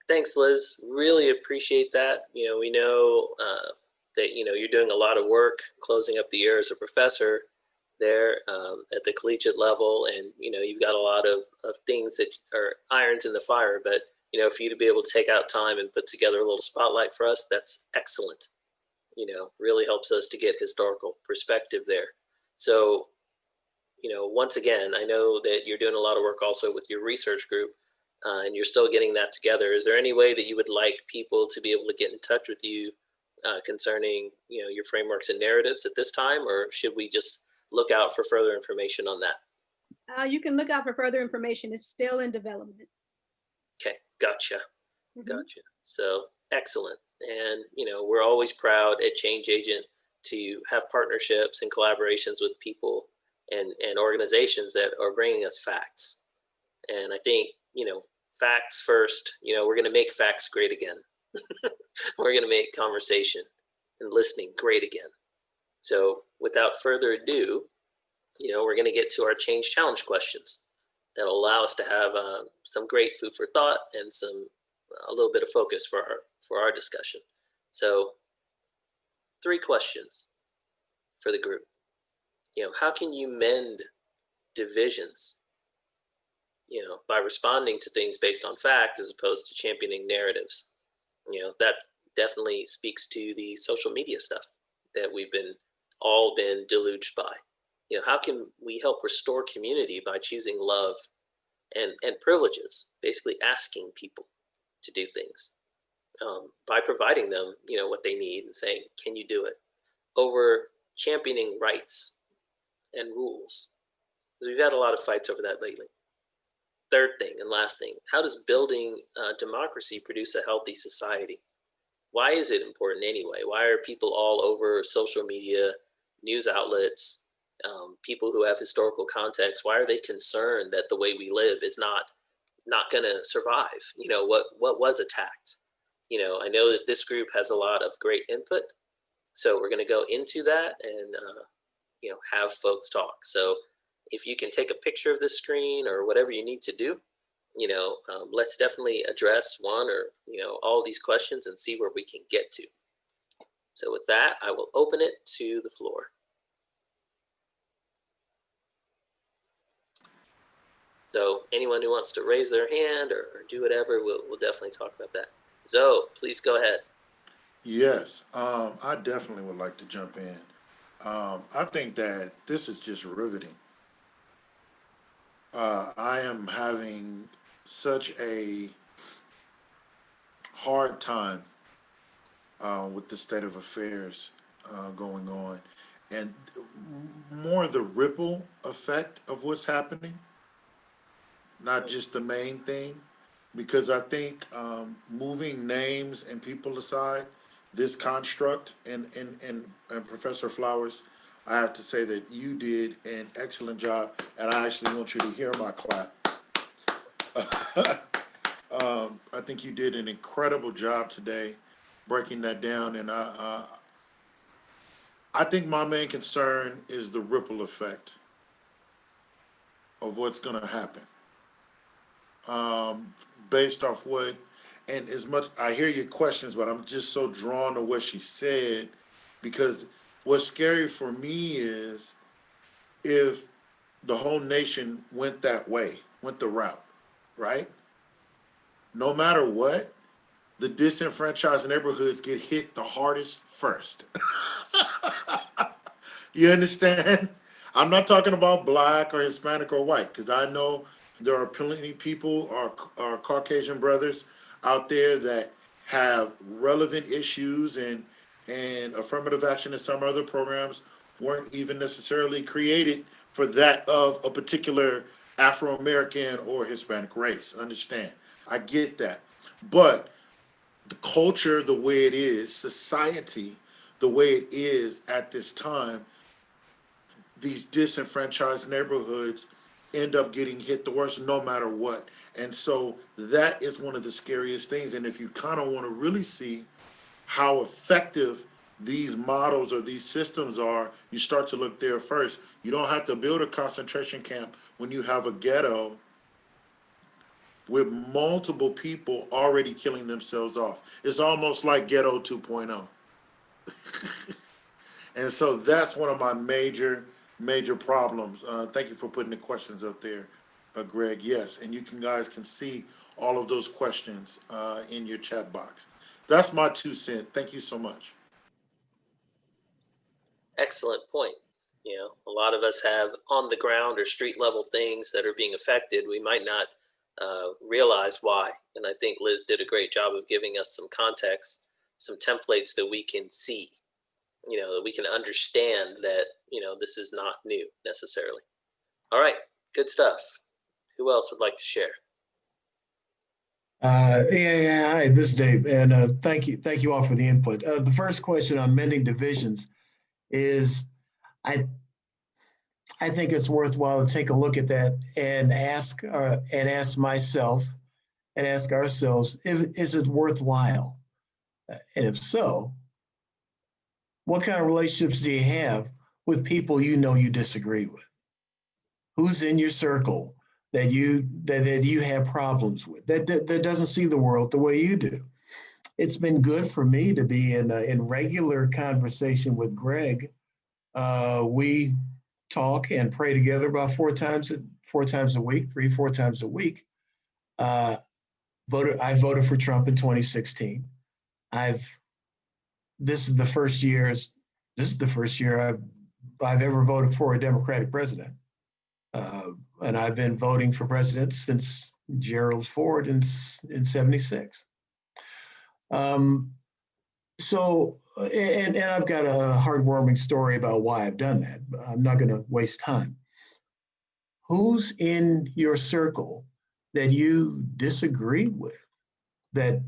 Thanks, Liz. Really appreciate that. We know that, you're doing a lot of work closing up the year as a professor there at the collegiate level. And, you've got a lot of things that are irons in the fire, but, for you to be able to take out time and put together a little spotlight for us, that's excellent. Really helps us to get historical perspective there. So, once again, I know that you're doing a lot of work also with your research group and you're still getting that together. Is there any way that you would like people to be able to get in touch with you concerning, your frameworks and narratives at this time, or should we just look out for further information on that? You can look out for further information. It's still in development. Okay, gotcha. Gotcha. So excellent. And, we're always proud at Change Agent to have partnerships and collaborations with people and organizations that are bringing us facts. And I think, facts first, we're going to make facts great again. We're going to make conversation and listening great again. So without further ado, we're going to get to our change challenge questions that'll allow us to have some great food for thought and a little bit of focus for our discussion. So 3 questions for the group. How can you mend divisions, by responding to things based on fact as opposed to championing narratives? That definitely speaks to the social media stuff that we've all been deluged by. How can we help restore community by choosing love and privileges, basically asking people to do things by providing them, what they need and saying, can you do it? Over championing rights and rules, because we've had a lot of fights over that lately. Third thing and last thing, how does building democracy produce a healthy society? Why is it important anyway? Why are people all over social media, news outlets, people who have historical context, why are they concerned that the way we live is not going to survive? What was attacked? I know that this group has a lot of great input, so we're going to go into that and have folks talk. So if you can take a picture of the screen or whatever you need to do, let's definitely address one or all these questions and see where we can get to. So with that, I will open it to the floor. So anyone who wants to raise their hand or do whatever, we'll definitely talk about that. Zoe, please go ahead. Yes, I definitely would like to jump in. I think that this is just riveting. I am having such a hard time with the state of affairs going on, and more the ripple effect of what's happening, not just the main thing. Because I think moving names and people aside, this construct and Professor Flowers, I have to say that you did an excellent job, and I actually want you to hear my clap. I think you did an incredible job today breaking that down, and I think my main concern is the ripple effect of what's going to happen. Based off what, and as much, I hear your questions, but I'm just so drawn to what she said, because what's scary for me is if the whole nation went that way, went the route, right? No matter what, the disenfranchised neighborhoods get hit the hardest first. You understand? I'm not talking about black or Hispanic or white, because I know there are plenty of people, our Caucasian brothers out there that have relevant issues, and affirmative action and some other programs weren't even necessarily created for that of a particular Afro-American or Hispanic race. Understand? I get that. But the culture, the way it is, society, the way it is at this time, these disenfranchised neighborhoods end up getting hit the worst no matter what. And so that is one of the scariest things. And if you kind of want to really see how effective these models or these systems are, you start to look there first. You don't have to build a concentration camp when you have a ghetto with multiple people already killing themselves off. It's almost like Ghetto 2.0. And so that's one of my major problems. Thank you for putting the questions up there, Greg. Yes, and you guys can see all of those questions in your chat box. That's my 2 cents. Thank you so much. Excellent point. You know, a lot of us have on the ground or street level things that are being affected. We might not realize why. And I think Liz did a great job of giving us some context, some templates that we can see, you know, that we can understand that, you know, this is not new necessarily. All right, good stuff. Who else would like to share? Hi, this is Dave, and thank you all for the input. The first question on mending divisions is, I think it's worthwhile to take a look at that and ask myself and ask ourselves, is it worthwhile? And if so, what kind of relationships do you have with people you know you disagree with? Who's in your circle that you have problems with, that doesn't see the world the way you do? It's been good for me to be in regular conversation with Greg. We talk and pray together about 4 times a week, 3-4 times a week. I voted for Trump in 2016. This is the first year I've ever voted for a Democratic president. And I've been voting for president since Gerald Ford in 76. So, and I've got a heartwarming story about why I've done that, but I'm not going to waste time. Who's in your circle that you disagree with, that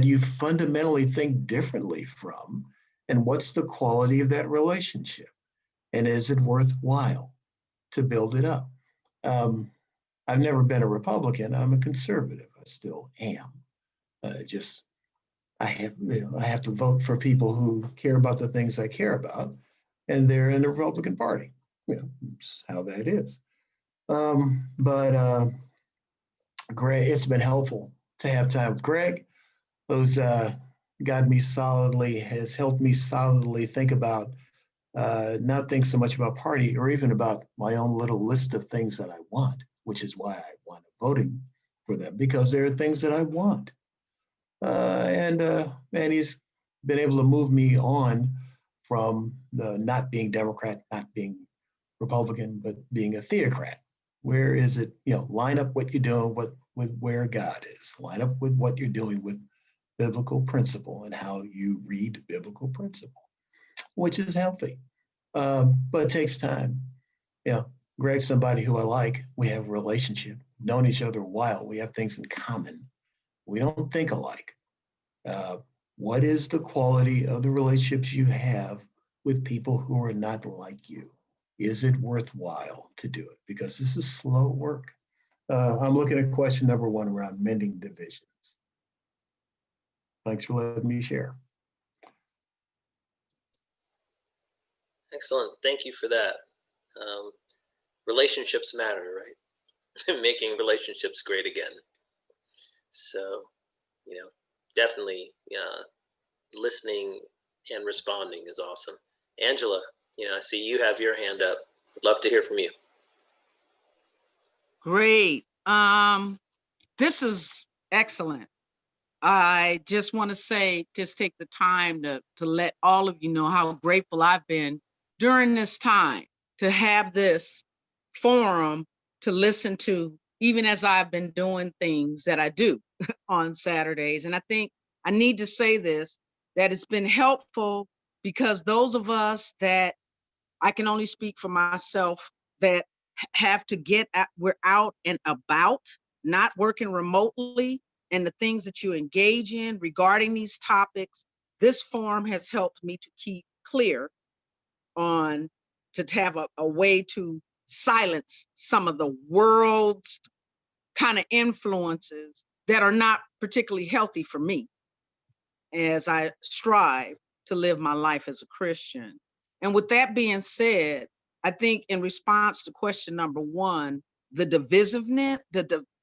you fundamentally think differently from, and what's the quality of that relationship? And is it worthwhile to build it up? I've never been a Republican. I'm a conservative. I still am. I have to vote for people who care about the things I care about, and they're in the Republican Party. That's how that is. But Greg, it's been helpful to have time with Greg. Those has helped me solidly think about, not think so much about party or even about my own little list of things that I want, which is why I wound up voting for them, because there are things that I want. And he's been able to move me on from the not being Democrat, not being Republican, but being a theocrat. Where is it, line up what you're doing with where God is, line up with what you're doing with biblical principle and how you read biblical principle, which is healthy. But it takes time. Greg's somebody who I like. We have a relationship, known each other a while. We have things in common. We don't think alike. What is the quality of the relationships you have with people who are not like you? Is it worthwhile to do it? Because this is slow work. I'm looking at question number 1 around mending divisions. Thanks for letting me share. Excellent. Thank you for that. Relationships matter, right? Making relationships great again. So, definitely listening and responding is awesome. Angela, I see you have your hand up. I'd love to hear from you. Great. This is excellent. I just want to say, just take the time to let all of you know how grateful I've been during this time to have this forum to listen to, even as I've been doing things that I do on Saturdays. And I think I need to say this, that it's been helpful because those of us that, I can only speak for myself, that have to we're out and about, not working remotely, and the things that you engage in regarding these topics, this forum has helped me to keep clear to have a way to silence some of the world's kind of influences that are not particularly healthy for me as I strive to live my life as a Christian. And with that being said, I think in response to question number 1, the divisiveness,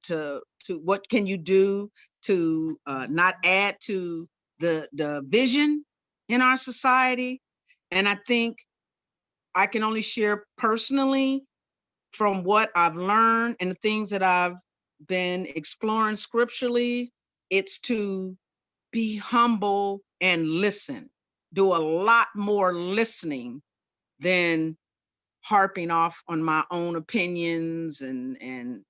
to what can you do to not add to the vision in our society? And I think I can only share personally from what I've learned and the things that I've been exploring scripturally, it's to be humble and listen. Do a lot more listening than harping off on my own opinions and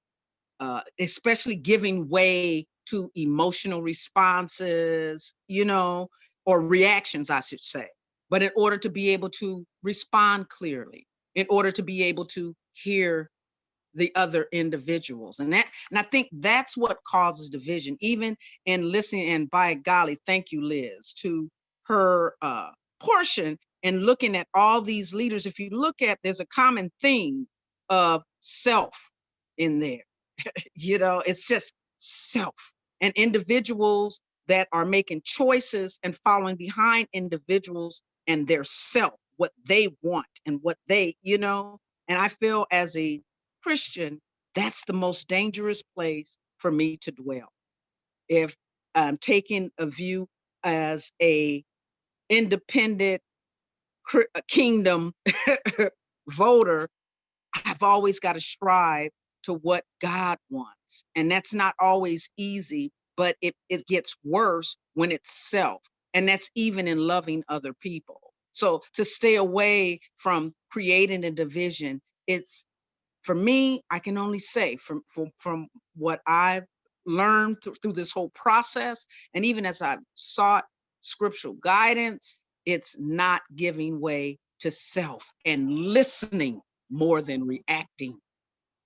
especially giving way to emotional responses, or reactions, I should say. But in order to be able to respond clearly, in order to be able to hear the other individuals. And I think that's what causes division, even in listening. And by golly, thank you, Liz, to her portion and looking at all these leaders. If you look at, there's a common theme of self in there. It's just self, and individuals that are making choices and following behind individuals and their self, what they want and what they, and I feel as a Christian, that's the most dangerous place for me to dwell. If I'm taking a view as a independent kingdom voter, I've always got to strive to what God wants. And that's not always easy, but it gets worse when it's self. And that's even in loving other people. So to stay away from creating a division, it's, for me, I can only say from what I've learned through this whole process, and even as I've sought scriptural guidance, it's not giving way to self and listening more than reacting,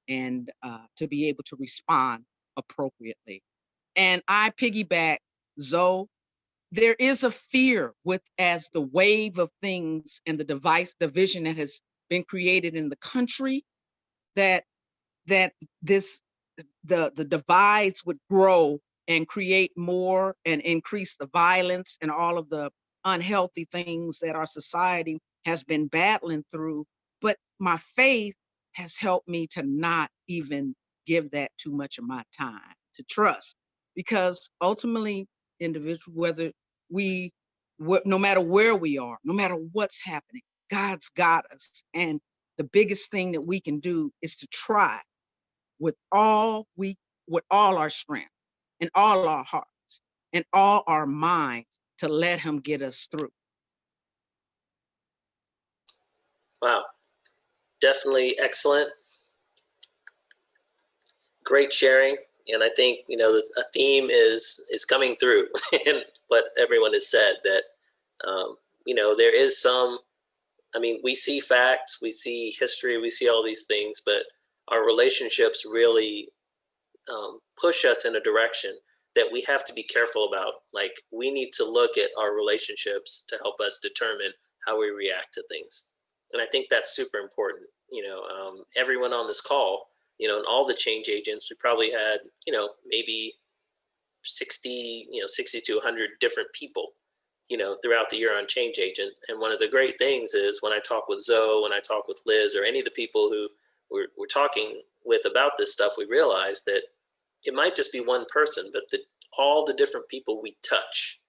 and to be able to respond appropriately. And I piggyback Zoe. There is a fear as the wave of things and the division that has been created in the country, that the divides would grow and create more and increase the violence and all of the unhealthy things that our society has been battling through. But my faith has helped me to not even give that too much of my time, to trust, because ultimately, individual, no matter where we are, no matter what's happening, God's got us. And the biggest thing that we can do is to try with all our strength and all our hearts and all our minds to let him get us through. Wow. Definitely excellent. Great sharing. And I think, a theme is coming through in what everyone has said, that, there is some, we see facts, we see history, we see all these things, but our relationships really push us in a direction that we have to be careful about. Like, we need to look at our relationships to help us determine how we react to things. And I think that's super important. Everyone on this call, and all the change agents, we probably had, maybe 60 to 100 different people, throughout the year on Change Agent. And one of the great things is when I talk with Zoe, when I talk with Liz, or any of the people who we're talking with about this stuff, we realize that it might just be one person, but all the different people we touch,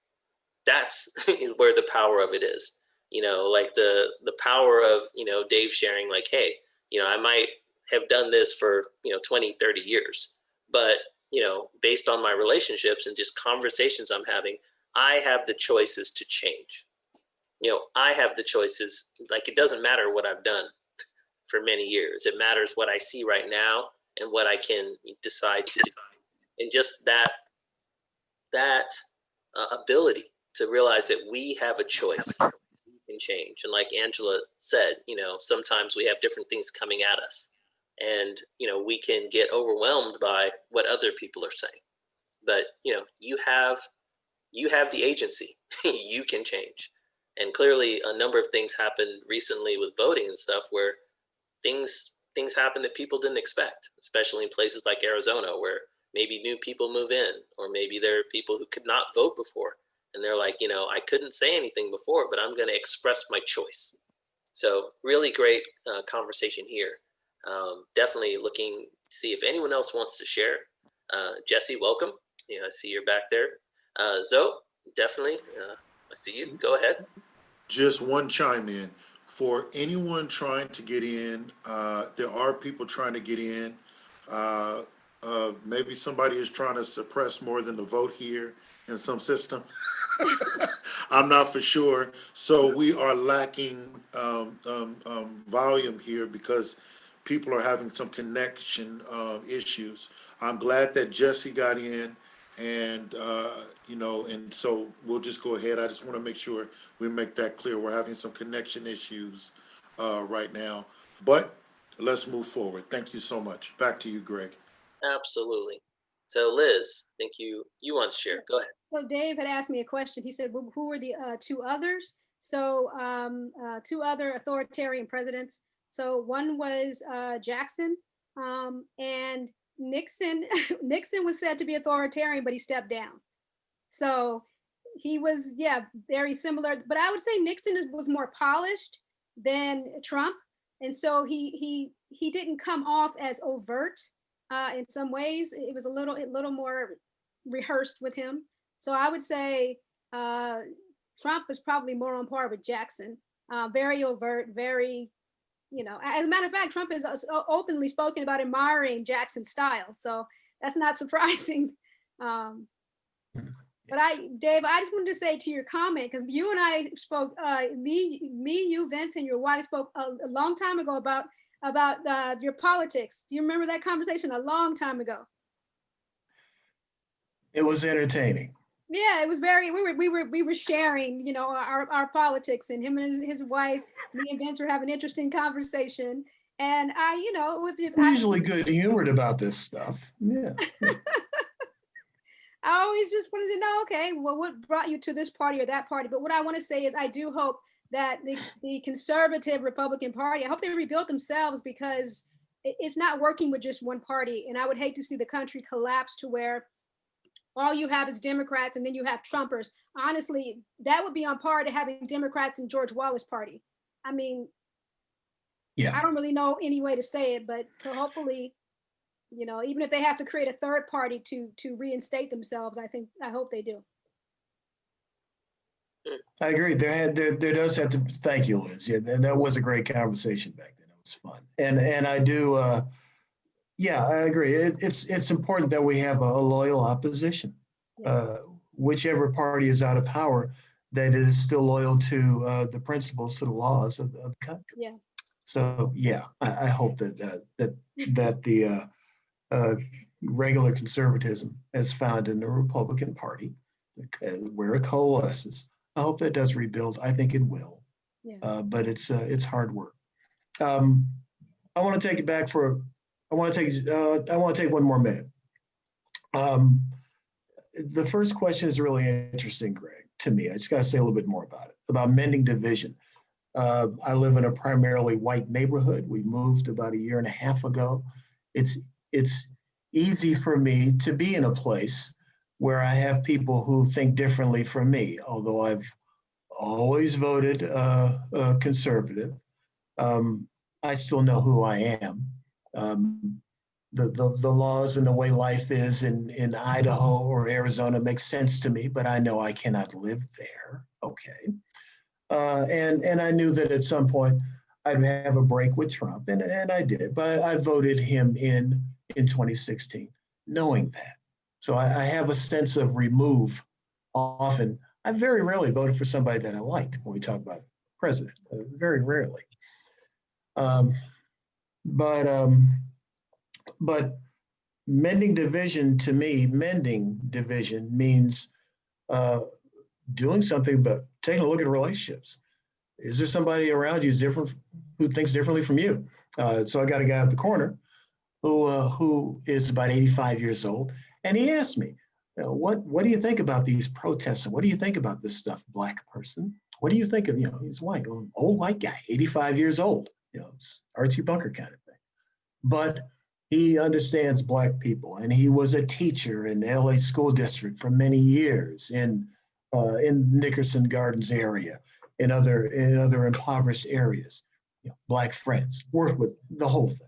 that's where the power of it is. Like the power of, Dave sharing, like, hey, I might have done this for, 20, 30 years, but, based on my relationships and just conversations I'm having, I have the choices to change. I have the choices. Like, it doesn't matter what I've done for many years. It matters what I see right now and what I can decide to do. And just that ability to realize that we have a choice and change. And like Angela said, sometimes we have different things coming at us, and, we can get overwhelmed by what other people are saying. But, you have the agency. You can change. And clearly a number of things happened recently with voting and stuff, where things happen that people didn't expect, especially in places like Arizona, where maybe new people move in, or maybe there are people who could not vote before. And they're like, I couldn't say anything before, but I'm going to express my choice. So really great conversation here. Definitely looking to see if anyone else wants to share. Jesse, welcome. I see you're back there. Zoe, definitely. I see you. Go ahead. Just one chime in. For anyone trying to get in, there are people trying to get in. Maybe somebody is trying to suppress more than the vote here in some system. I'm not for sure. So we are lacking volume here because people are having some connection issues. I'm glad that Jesse got in, and and so we'll just go ahead. I just want to make sure we make that clear. We're having some connection issues right now, but let's move forward. Thank you so much. Back to you, Greg. Absolutely. So Liz, I think you want to share. Go ahead. So Dave had asked me a question. He said, well, who were the two others? So two other authoritarian presidents. So one was Jackson, and Nixon. Nixon was said to be authoritarian, but he stepped down. So he was, very similar. But I would say Nixon was more polished than Trump. And so he didn't come off as overt. In some ways, it was a little more rehearsed with him. So I would say Trump is probably more on par with Jackson. Very overt, very, as a matter of fact, Trump has openly spoken about admiring Jackson's style. So that's not surprising. But Dave, I just wanted to say to your comment, because you and I spoke, you, Vince, and your wife spoke a long time ago about your politics. Do you remember that conversation? A long time ago. It was entertaining. Yeah, it was very. We were sharing, our politics, and him and his wife, me and Vince were having an interesting conversation. And it was just usually good humored about this stuff. Yeah. I always just wanted to know, okay, well, what brought you to this party or that party? But what I want to say is, I do hope that the conservative Republican Party, I hope they rebuild themselves, because it's not working with just one party. And I would hate to see the country collapse to where all you have is Democrats and then you have Trumpers. Honestly, that would be on par to having Democrats and George Wallace party. I mean, I don't really know any way to say it, but so hopefully, even if they have to create a third party to reinstate themselves, I hope they do. I agree. There does have to. Thank you, Liz. Yeah, that was a great conversation back then. It was fun, and I do. I agree. It's important that we have a loyal opposition, whichever party is out of power, that is still loyal to the principles, to the laws of the country. Yeah. So yeah, I hope that the regular conservatism as found in the Republican Party, where it coalesces, I hope that does rebuild. I think it will, but it's hard work. I want to take it back for. I want to take one more minute. The first question is really interesting, Greg, to me. I just got to say a little bit more about it, about mending division. I live in a primarily white neighborhood. We moved about a year and a half ago. It's easy for me to be in a place where I have people who think differently from me, although I've always voted conservative. I still know who I am. The laws and the way life is in Idaho or Arizona makes sense to me, but I know I cannot live there. Okay. And I knew that at some point I'd have a break with Trump, and I did, but I voted him in 2016, knowing that. So I have a sense of remove often. I very rarely voted for somebody that I liked when we talk about president, very rarely. But mending division, to me, mending division means doing something, but taking a look at relationships. Is there somebody around you who thinks differently from you? So I got a guy at the corner who is about 85 years old, and he asked me, what do you think about these protests? And what do you think about this stuff, black person? What do you think of, he's white, old white guy, 85 years old. It's Archie Bunker kind of thing. But he understands black people, and he was a teacher in the LA school district for many years in Nickerson Gardens area, in other impoverished areas. Black friends, worked with the whole thing.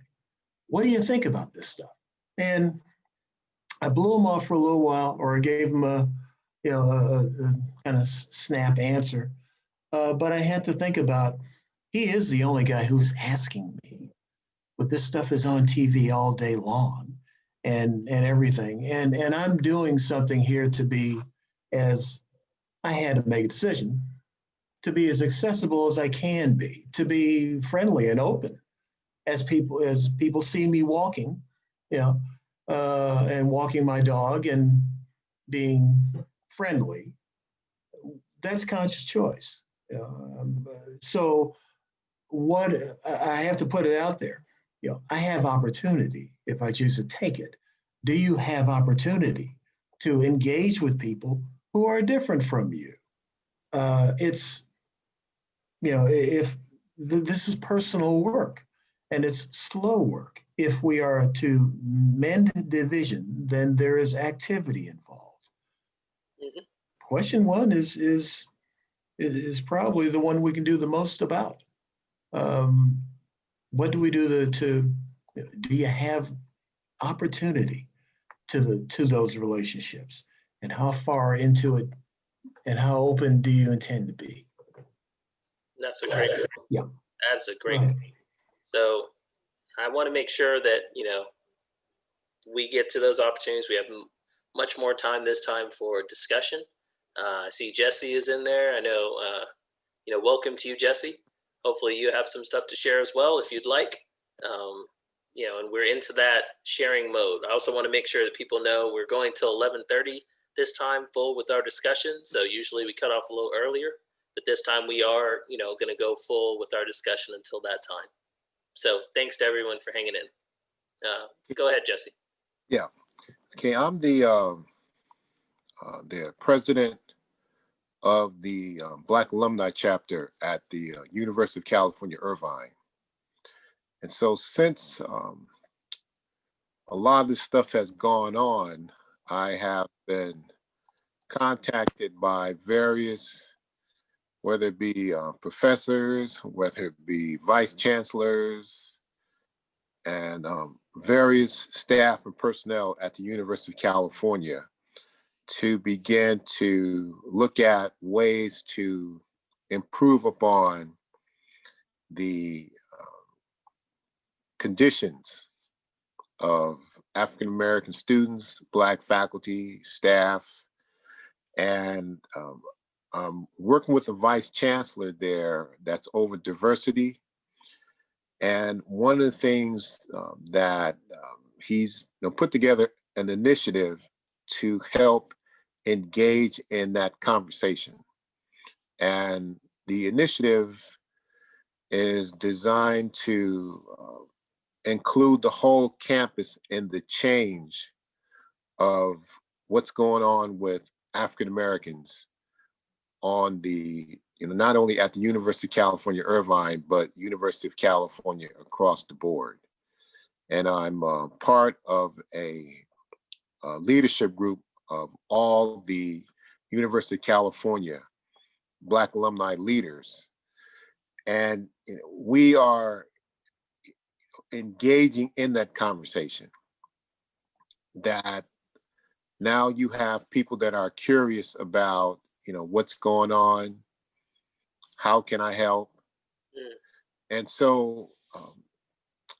What do you think about this stuff? And I blew him off for a little while, or I gave him a kind of snap answer. But I had to think about, he is the only guy who's asking me. But this stuff is on TV all day long and everything. And I'm doing something here to be, as I had to make a decision, to be as accessible as I can be, to be friendly and open as people see me walking, and walking my dog and being friendly. That's conscious choice. So what I have to put it out there. I have opportunity if I choose to take it. Do you have opportunity to engage with people who are different from you? This is personal work, and it's slow work. If we are to mend division, then there is activity involved. Mm-hmm. Question one is probably the one we can do the most about. What do we do do you have opportunity to those relationships, and how far into it and how open do you intend to be? That's a great, yeah. That's a great, so I want to make sure that, we get to those opportunities. We have much more time this time for discussion. I see Jesse is in there. I know, welcome to you, Jesse. Hopefully you have some stuff to share as well, if you'd like. And we're into that sharing mode. I also want to make sure that people know we're going till 11:30 this time, full with our discussion. So usually we cut off a little earlier, but this time we are, going to go full with our discussion until that time. So thanks to everyone for hanging in. Go ahead, Jesse. Yeah. Okay. I'm the president of the Black Alumni Chapter at the University of California, Irvine. And so since a lot of this stuff has gone on, I have been contacted by various, whether it be professors, whether it be vice chancellors, and various staff and personnel at the University of California, to begin to look at ways to improve upon the conditions of African-American students, Black faculty, staff, and I'm working with a vice chancellor there that's over diversity. And one of the things that he's put together an initiative to help engage in that conversation. And the initiative is designed to include the whole campus in the change of what's going on with African Americans on the, not only at the University of California, Irvine, but University of California across the board. And I'm part of a leadership group of all the University of California Black alumni leaders. And we are engaging in that conversation, that now you have people that are curious about, what's going on, how can I help? And so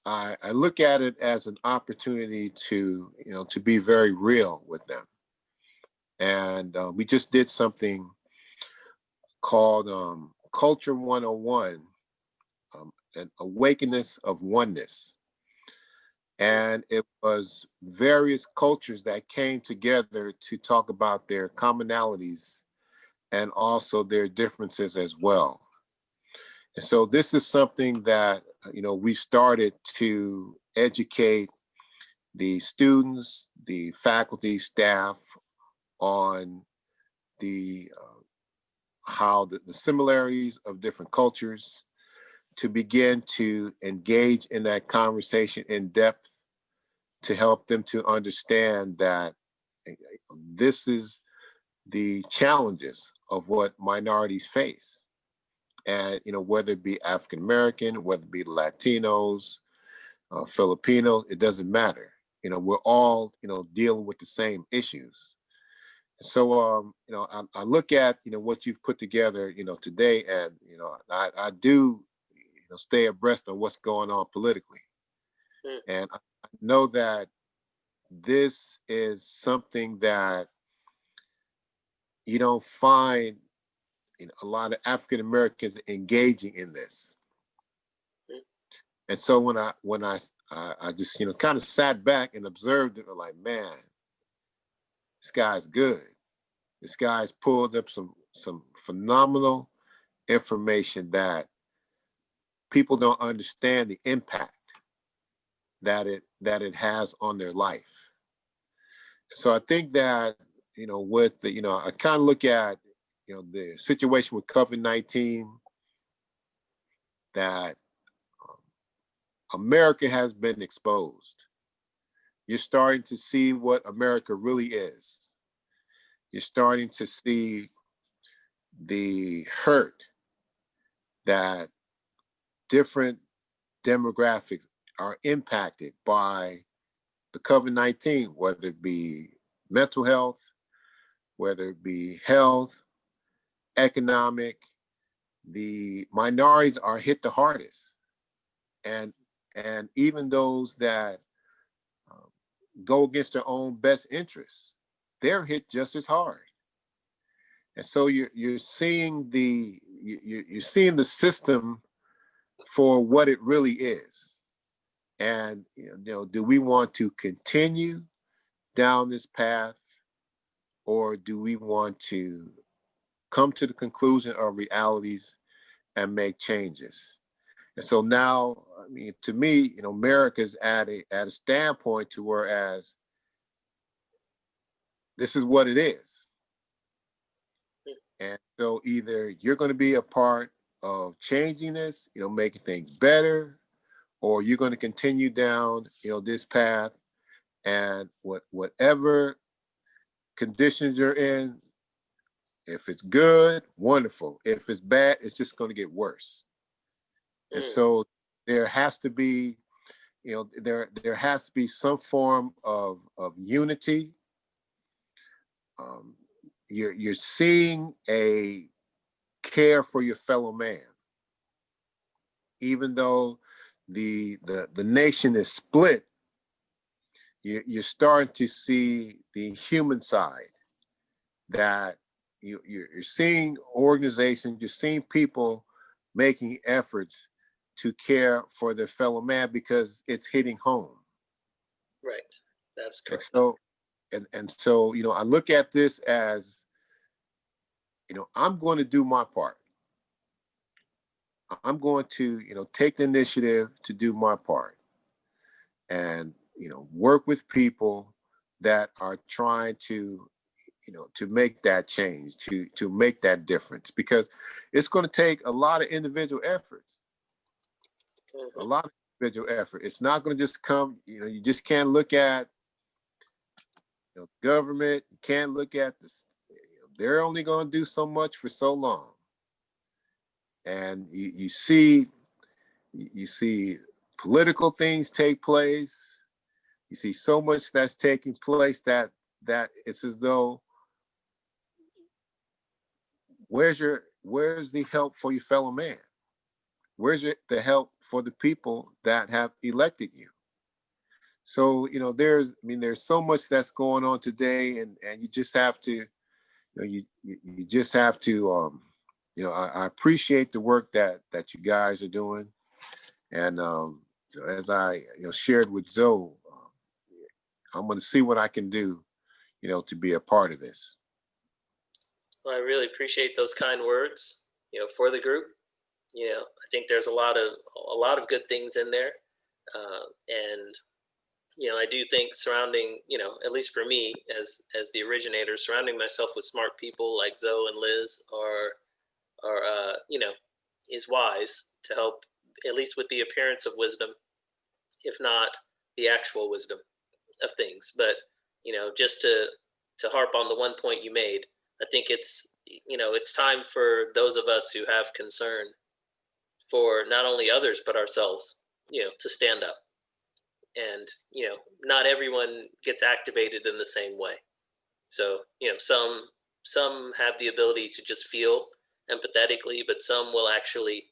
I look at it as an opportunity to, to be very real with them. And we just did something called Culture 101, an awakeness of oneness. And it was various cultures that came together to talk about their commonalities and also their differences as well. And so this is something that, we started to educate the students, the faculty, staff on the how the similarities of different cultures, to begin to engage in that conversation in depth, to help them to understand that this is the challenges of what minorities face. And, whether it be African American, whether it be Latinos, Filipinos, it doesn't matter. We're all, dealing with the same issues. So, I look at, what you've put together, today, and, I do, stay abreast of what's going on politically. And I know that this is something that you don't find a lot of African Americans engaging in this. And so when I just, kind of sat back and observed it, I'm like, man, this guy's good. This guy's pulled up some phenomenal information that people don't understand the impact that it has on their life. So I think that, with the, I kind of look at, the situation with COVID-19, that America has been exposed. You're starting to see what America really is. You're starting to see the hurt that different demographics are impacted by the COVID-19, whether it be mental health, whether it be health, economic. The minorities are hit the hardest. And even those that go against their own best interests, they're hit just as hard. And so you're seeing you're seeing the system for what it really is. And do we want to continue down this path, or do we want to come to the conclusion of realities and make changes? And so now, to me, America's at a standpoint to whereas this is what it is. And so either you're going to be a part of changing this, making things better, or you're going to continue down, this path, and whatever conditions you're in, if it's good, wonderful. If it's bad, it's just going to get worse. And so there has to be, there has to be some form of unity. You're seeing a care for your fellow man, even though the nation is split. You're starting to see the human side, that you're seeing organizations, you're seeing people making efforts to care for their fellow man because it's hitting home. Right. That's And correct. so, and so, you know, I look at this as, you know, I'm going to do my part. I'm going to, you know, take the initiative to do my part and, you know, work with people that are trying to, you know, to make that change, to make that difference, because it's going to take a lot of individual efforts, a lot of individual effort. It's not going to just come, you know, you just can't look at, you know, government, you can't look at this, you know, they're only going to do so much for so long. And you see political things take place. You see so much that's taking place that it's as though, where's the help for your fellow man? Where's the help for the people that have elected you? So, you know, there's so much that's going on today, and you just have to, you know, you just have to, you know, I appreciate the work that you guys are doing. And, you know, as I, you know, shared with Zoe, I'm going to see what I can do, you know, to be a part of this. Well, I really appreciate those kind words, you know, for the group. You know, I think there's a lot of good things in there. And, you know, I do think surrounding, you know, at least for me as the originator, surrounding myself with smart people like Zoe and Liz are you know, is wise to help, at least with the appearance of wisdom, if not the actual wisdom of things. But, you know, just to harp on the one point you made, I think it's, you know, it's time for those of us who have concern for not only others, but ourselves, you know, to stand up. And, you know, not everyone gets activated in the same way. So, you know, some have the ability to just feel empathetically, but some will actually,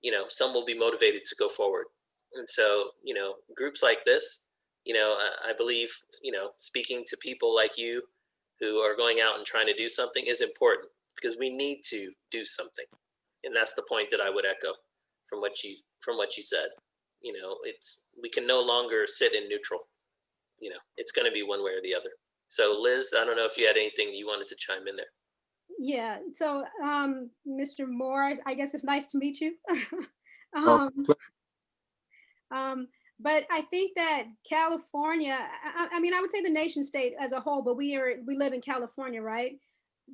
you know, some will be motivated to go forward. And so, you know, groups like this, you know, I believe, you know, speaking to people like you who are going out and trying to do something is important, because we need to do something. And that's the point that I would echo from what you said. You know, we can no longer sit in neutral. You know, it's going to be one way or the other. So Liz, I don't know if you had anything you wanted to chime in there. Yeah, so Mr. Moore, I guess it's nice to meet you. But I think that California, I mean, I would say the nation state as a whole, but we live in California, right?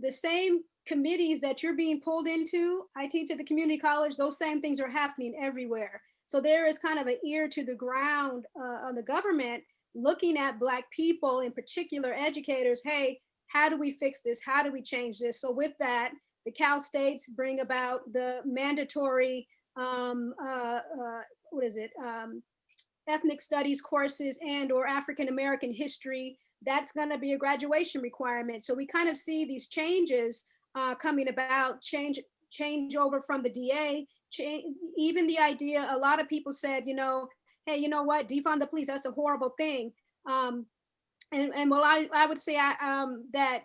The same committees that you're being pulled into, I teach at the community college, those same things are happening everywhere. So there is kind of an ear to the ground on the government looking at Black people, in particular educators. Hey, how do we fix this? How do we change this? So with that, the Cal States bring about the mandatory, ethnic studies courses and or African American history. That's going to be a graduation requirement. So we kind of see these changes coming about, change over from the DA, even the idea, a lot of people said, you know, hey, you know what, defund the police, that's a horrible thing. And well, I would say that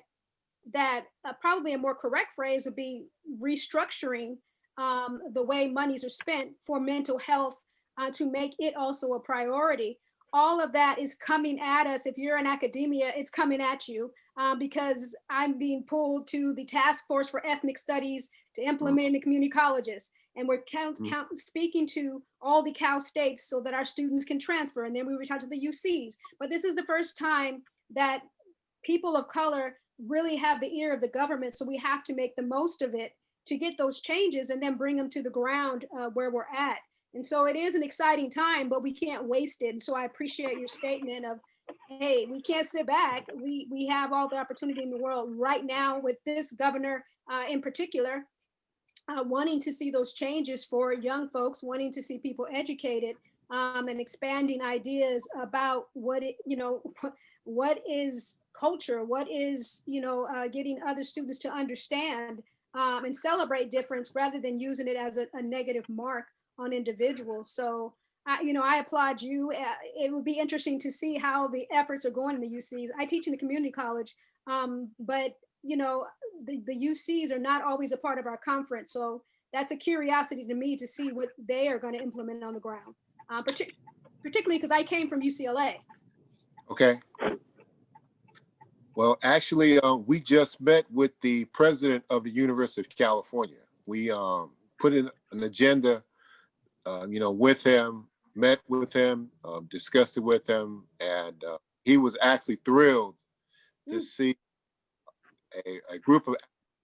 probably a more correct phrase would be restructuring the way monies are spent for mental health to make it also a priority. All of that is coming at us. If you're in academia, it's coming at you because I'm being pulled to the task force for ethnic studies to implement in the community colleges. And we're speaking to all the Cal States so that our students can transfer. And then we reach out to the UCs. But this is the first time that people of color really have the ear of the government. So we have to make the most of it to get those changes and then bring them to the ground where we're at. And so it is an exciting time, but we can't waste it. And so I appreciate your statement of, hey, we can't sit back. We have all the opportunity in the world right now with this governor in particular, wanting to see those changes for young folks, wanting to see people educated and expanding ideas about what is culture, what is, getting other students to understand and celebrate difference rather than using it as a negative mark on individuals. So, I applaud you. It would be interesting to see how the efforts are going in the UCs. I teach in the community college, but the UCs are not always a part of our conference. So that's a curiosity to me to see what they are going to implement on the ground, particularly because I came from UCLA. Okay. Well, actually, we just met with the president of the University of California. We put in an agenda, with him, met with him, discussed it with him, and he was actually thrilled to see a group of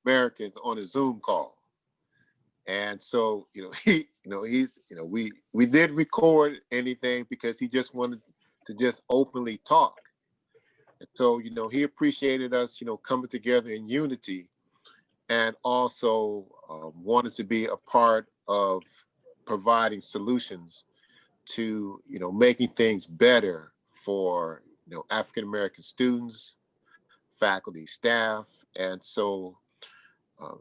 Americans on a Zoom call. And so, we didn't record anything because he just wanted to just openly talk. And so, he appreciated us, coming together in unity, and also wanted to be a part of providing solutions to, making things better for, African-American students, faculty, staff. And so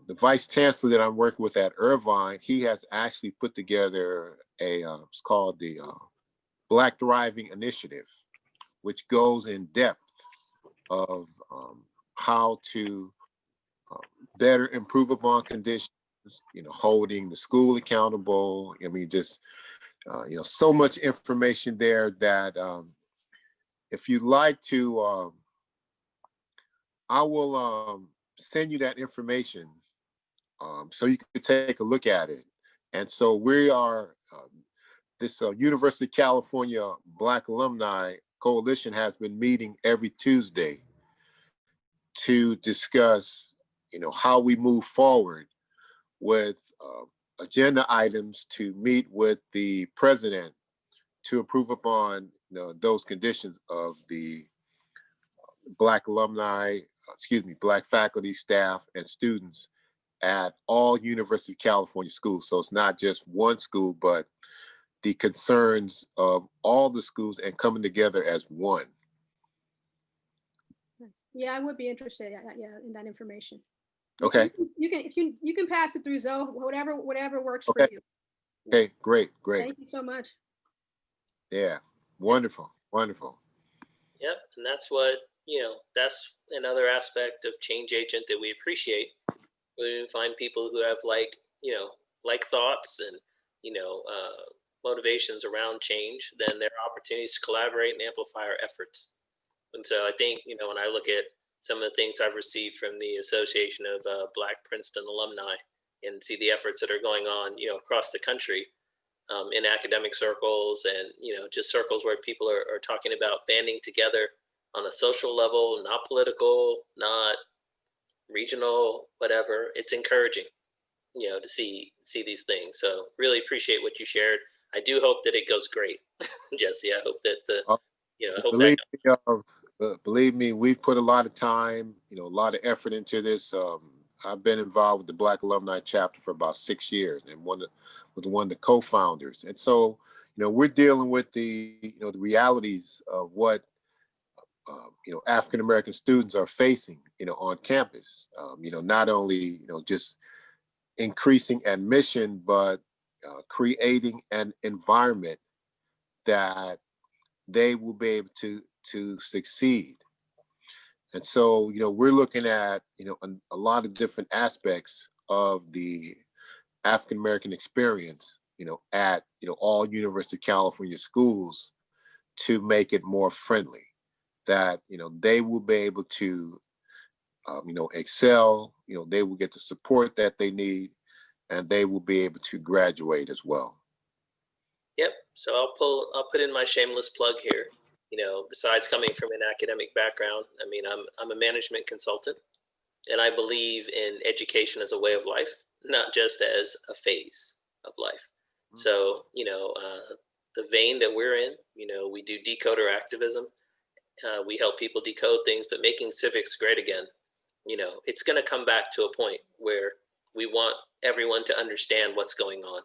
the vice chancellor that I'm working with at Irvine, he has actually put together it's called the Black Thriving Initiative, which goes in depth of how to better improve upon conditions, holding the school accountable. I mean, just, so much information there that if you'd like to, I will send you that information so you can take a look at it. And so we are, this University of California Black Alumni Coalition has been meeting every Tuesday to discuss, how we move forward with agenda items to meet with the president to approve upon, those conditions of the Black alumni, Black faculty, staff, and students at all University of California schools. So it's not just one school, but the concerns of all the schools and coming together as one. Yeah, I would be interested, in that information. Okay. You can pass it through Zoe, whatever works Okay. for you. Okay, great. Thank you so much. Yeah, wonderful. Yep, and that's what, that's another aspect of change agent that we appreciate. We find people who have like thoughts and, motivations around change, then there are opportunities to collaborate and amplify our efforts. And so I think, when I look at some of the things I've received from the Association of Black Princeton Alumni and see the efforts that are going on, across the country in academic circles and, just circles where people are talking about banding together on a social level, not political, not regional, whatever. It's encouraging, to see these things. So really appreciate what you shared. I do hope that it goes great, Jesse. I hope that I hope believe me, we've put a lot of time, a lot of effort into this. I've been involved with the Black Alumni Chapter for about 6 years, and was one of the co-founders. And so, we're dealing with the realities of what African American students are facing, on campus. Not only just increasing admission, but creating an environment that they will be able to succeed. And so, we're looking at, a lot of different aspects of the African American experience, at, all University of California schools to make it more friendly, that, they will be able to, excel, they will get the support that they need, and they will be able to graduate as well. Yep. So I'll put in my shameless plug here. Besides coming from an academic background, I mean, I'm a management consultant, and I believe in education as a way of life, not just as a phase of life. Mm-hmm. So, the vein that we're in, we do decoder activism. We help people decode things, but making civics great again, it's going to come back to a point where we want everyone to understand what's going on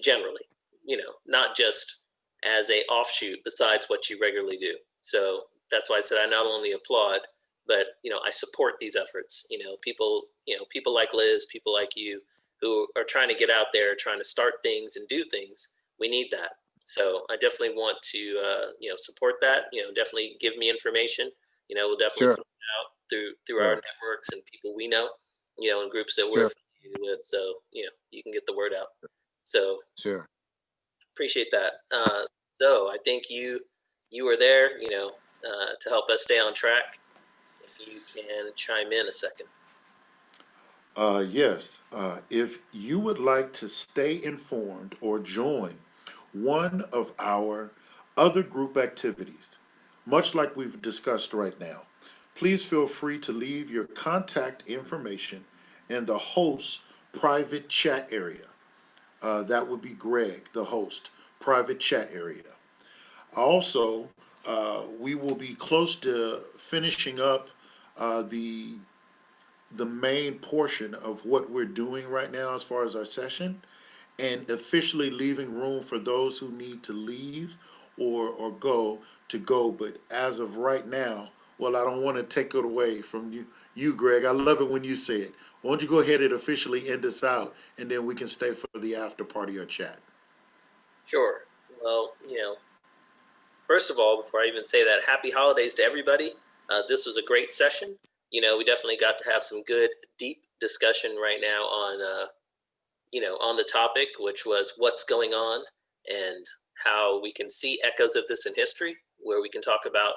generally, not just as a offshoot besides what you regularly do. So that's why I said I not only applaud, but, I support these efforts. People like Liz, people like you who are trying to get out there, trying to start things and do things. We need that. So I definitely want to, support that, definitely give me information, we'll definitely put it out through our networks and people we know, and groups that we're affiliated associated with, so you can get the word out. So Sure. appreciate that. So I think you were there, to help us stay on track. If you can chime in a second. Yes, if you would like to stay informed or join one of our other group activities, much like we've discussed right now, please feel free to leave your contact information in the host's private chat area. That would be Greg, the host, private chat area. Also, we will be close to finishing up the main portion of what we're doing right now as far as our session, and officially leaving room for those who need to leave or go to go. But as of right now, well, I don't want to take it away from you, Greg. I love it when you say it. Why don't you go ahead and officially end this out, and then we can stay for the after party or chat. Sure. Well, first of all, before I even say that, happy holidays to everybody. This was a great session. We definitely got to have some good, deep discussion right now on, on the topic, which was what's going on and how we can see echoes of this in history, where we can talk about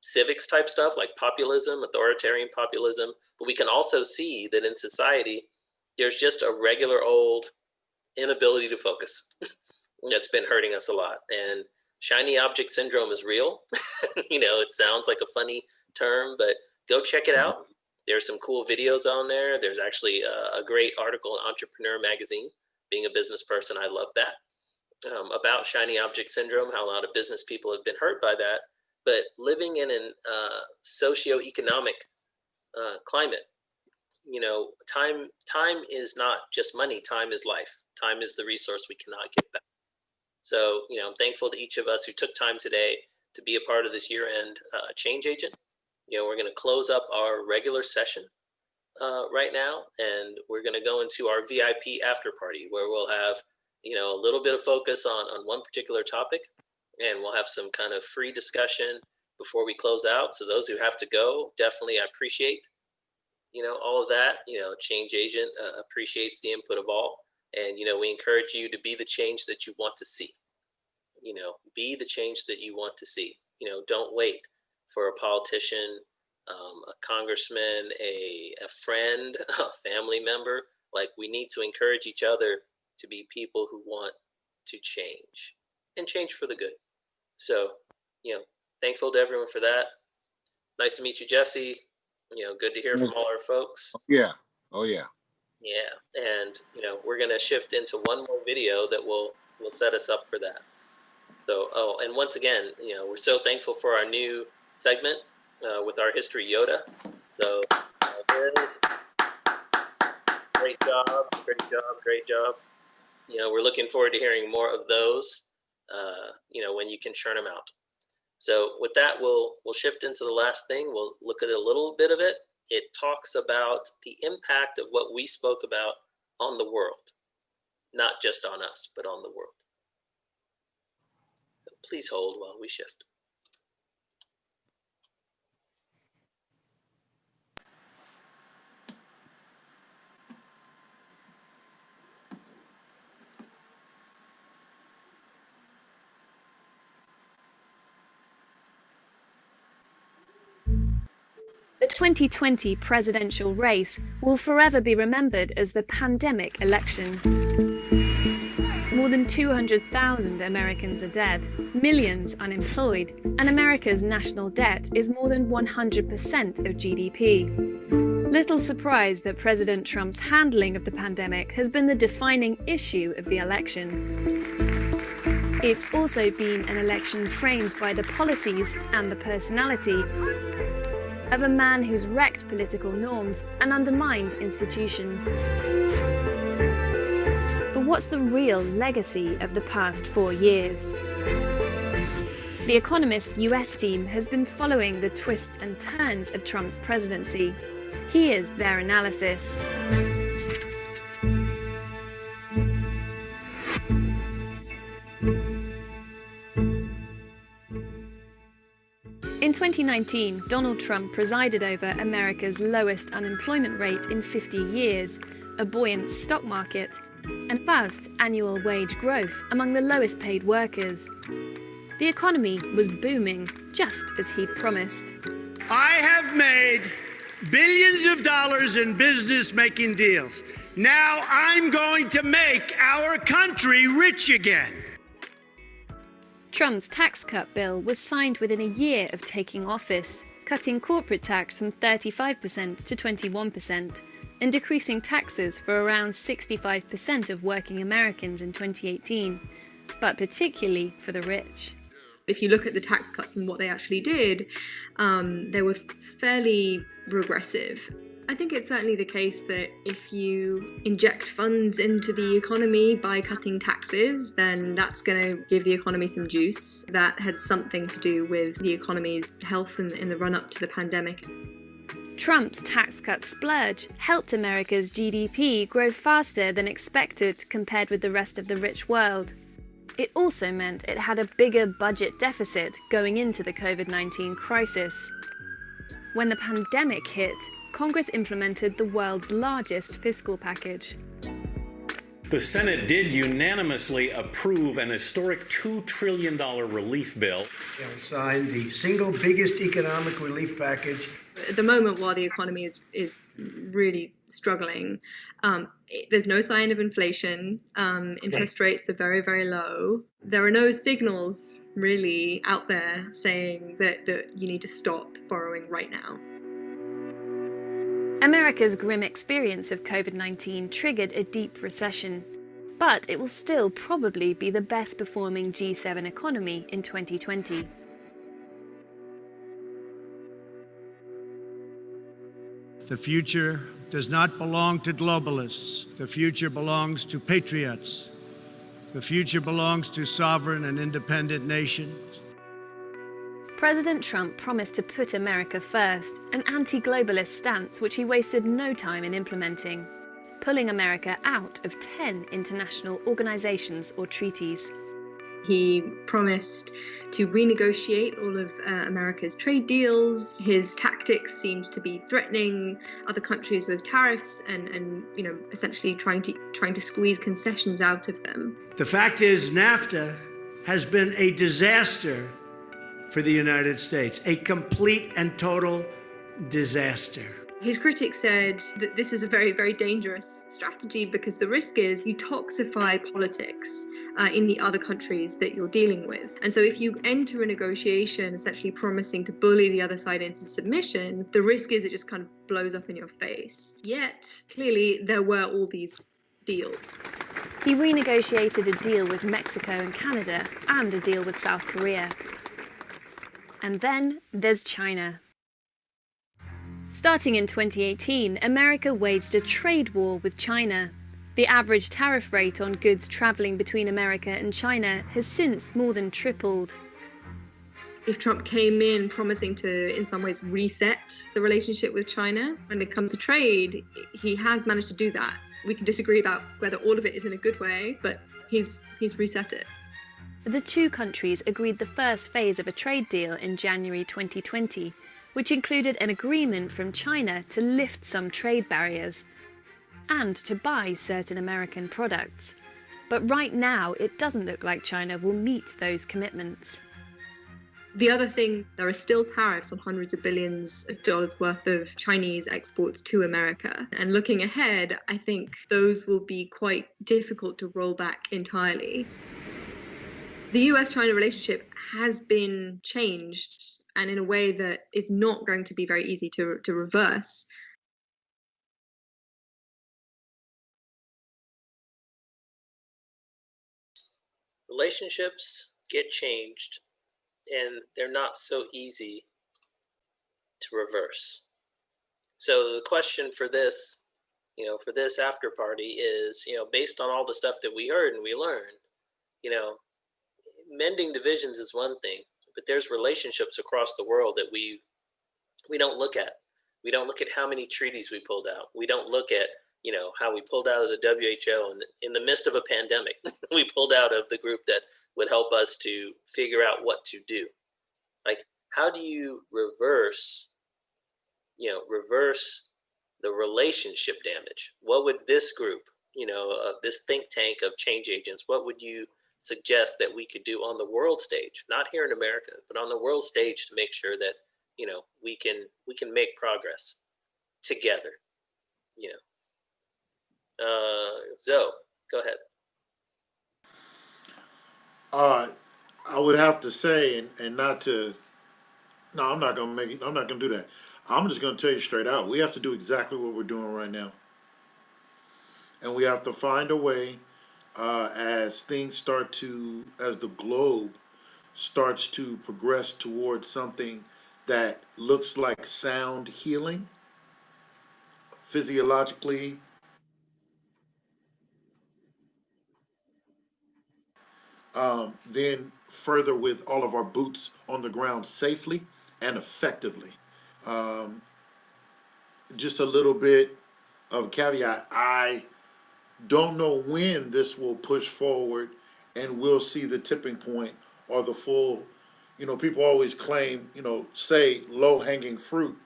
civics type stuff like populism, authoritarian populism, but we can also see that in society, there's just a regular old inability to focus that's been hurting us a lot. And shiny object syndrome is real. It sounds like a funny term, but go check it out. There's some cool videos on there. There's actually a great article in Entrepreneur Magazine. Being a business person, I love that, about shiny object syndrome, how a lot of business people have been hurt by that. But living in an socioeconomic climate, time is not just money. Time is life. Time is the resource we cannot get back. So, I'm thankful to each of us who took time today to be a part of this year-end change agent. We're going to close up our regular session right now, and we're going to go into our VIP after party, where we'll have, a little bit of focus on one particular topic, and we'll have some kind of free discussion before we close out. So those who have to go, definitely I appreciate, all of that. Change agent appreciates the input of all. And, we encourage you to be the change that you want to see. Be the change that you want to see. Don't wait for a politician, a congressman, a friend, a family member. Like, we need to encourage each other to be people who want to change and change for the good. So, thankful to everyone for that. Nice to meet you, Jesse. Good to hear from all our folks. Yeah. Oh, yeah. Yeah. And, we're going to shift into one more video that will set us up for that. So, and once again, we're so thankful for our new segment with our History Yoda. So, there it is. Great job. We're looking forward to hearing more of those, when you can churn them out. So with that, we'll shift into the last thing. We'll look at a little bit of it. It talks about the impact of what we spoke about on the world, not just on us, but on the world. Please hold while we shift. The 2020 presidential race will forever be remembered as the pandemic election. More than 200,000 Americans are dead, millions unemployed, and America's national debt is more than 100% of GDP. Little surprise that President Trump's handling of the pandemic has been the defining issue of the election. It's also been an election framed by the policies and the personality of a man who's wrecked political norms and undermined institutions. But what's the real legacy of the past 4 years? The Economist's US team has been following the twists and turns of Trump's presidency. Here's their analysis. In 2019, Donald Trump presided over America's lowest unemployment rate in 50 years, a buoyant stock market, and fast annual wage growth among the lowest paid workers. The economy was booming, just as he'd promised. I have made billions of dollars in business making deals. Now I'm going to make our country rich again. Trump's tax cut bill was signed within a year of taking office, cutting corporate tax from 35% to 21%, and decreasing taxes for around 65% of working Americans in 2018, but particularly for the rich. If you look at the tax cuts and what they actually did, they were fairly regressive. I think it's certainly the case that if you inject funds into the economy by cutting taxes, then that's going to give the economy some juice. That had something to do with the economy's health in the run-up to the pandemic. Trump's tax cut splurge helped America's GDP grow faster than expected compared with the rest of the rich world. It also meant it had a bigger budget deficit going into the COVID-19 crisis. When the pandemic hit, Congress implemented the world's largest fiscal package. The Senate did unanimously approve an historic $2 trillion relief bill. We signed the single biggest economic relief package. At the moment, while the economy is really struggling, there's no sign of inflation. Interest rates are very, very low. There are no signals really out there saying that you need to stop borrowing right now. America's grim experience of COVID-19 triggered a deep recession, but it will still probably be the best performing G7 economy in 2020. The future does not belong to globalists. The future belongs to patriots. The future belongs to sovereign and independent nations. President Trump promised to put America first, an anti-globalist stance which he wasted no time in implementing, pulling America out of 10 international organizations or treaties. He promised to renegotiate all of America's trade deals. His tactics seemed to be threatening other countries with tariffs and essentially trying to squeeze concessions out of them. The fact is, NAFTA has been a disaster for the United States, a complete and total disaster. His critics said that this is a very, very dangerous strategy because the risk is you toxify politics in the other countries that you're dealing with. And so if you enter a negotiation essentially promising to bully the other side into submission, the risk is it just kind of blows up in your face. Yet, clearly, there were all these deals. He renegotiated a deal with Mexico and Canada and a deal with South Korea. And then there's China. Starting in 2018, America waged a trade war with China. The average tariff rate on goods traveling between America and China has since more than tripled. If Trump came in promising to, in some ways, reset the relationship with China, when it comes to trade, he has managed to do that. We can disagree about whether all of it is in a good way, but he's reset it. The two countries agreed the first phase of a trade deal in January 2020, which included an agreement from China to lift some trade barriers and to buy certain American products. But right now, it doesn't look like China will meet those commitments. The other thing, there are still tariffs on hundreds of billions of dollars worth of Chinese exports to America. And looking ahead, I think those will be quite difficult to roll back entirely. The US-China relationship has been changed, and in a way that is not going to be very easy to reverse. Relationships get changed, and they're not so easy to reverse. So the question for this, for this after party is, based on all the stuff that we heard and we learned, mending divisions is one thing, but there's relationships across the world that we don't look at. We don't look at how many treaties we pulled out. We don't look at, how we pulled out of the WHO and in the midst of a pandemic, we pulled out of the group that would help us to figure out what to do. Like, how do you reverse the relationship damage. What would this group, this think tank of change agents, what would you suggest that we could do on the world stage, not here in America, but on the world stage, to make sure that we can make progress together? Zoe, go ahead. I would have to say, and not to, no, I'm not gonna make it. I'm not gonna do that. I'm just gonna tell you straight out. We have to do exactly what we're doing right now, and we have to find a way as things start to, as the globe starts to progress towards something that looks like sound healing, physiologically, then further with all of our boots on the ground safely and effectively. Um, just a little bit of caveat. I don't know when this will push forward and we'll see the tipping point or the full, people always claim, say low hanging fruit,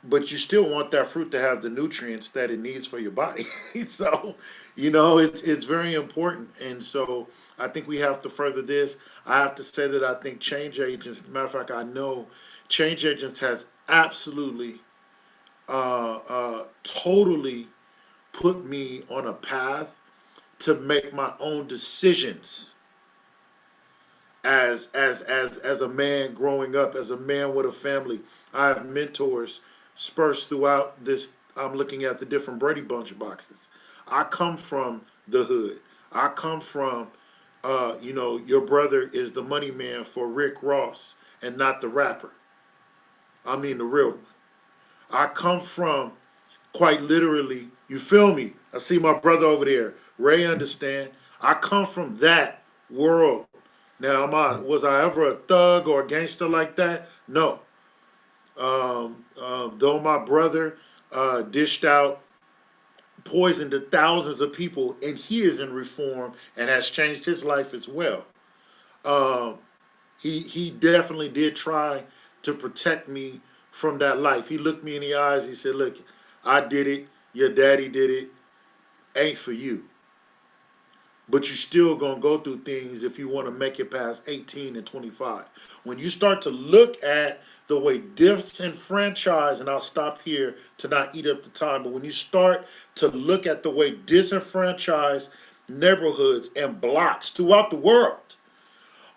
but you still want that fruit to have the nutrients that it needs for your body. So, it's very important. And so I think we have to further this. I have to say that I think change agents, matter of fact, I know change agents has absolutely, totally put me on a path to make my own decisions as a man growing up, as a man with a family. I have mentors dispersed throughout this. I'm looking at the different Brady Bunch boxes. I come from the hood. I come from, your brother is the money man for Rick Ross and not the rapper. I mean the real one. I come from, quite literally, you feel me? I see my brother over there. Ray understand. I come from that world. Now, was I ever a thug or a gangster like that? No. Though my brother dished out poison to thousands of people, and he is in reform and has changed his life as well. He definitely did try to protect me from that life. He looked me in the eyes. He said, "Look, I did it. Your daddy did it. Ain't for you. But you still gonna go through things if you want to make it past 18 and 25. When you start to look at the way disenfranchised, and I'll stop here to not eat up the time, but when you start to look at the way disenfranchised neighborhoods and blocks throughout the world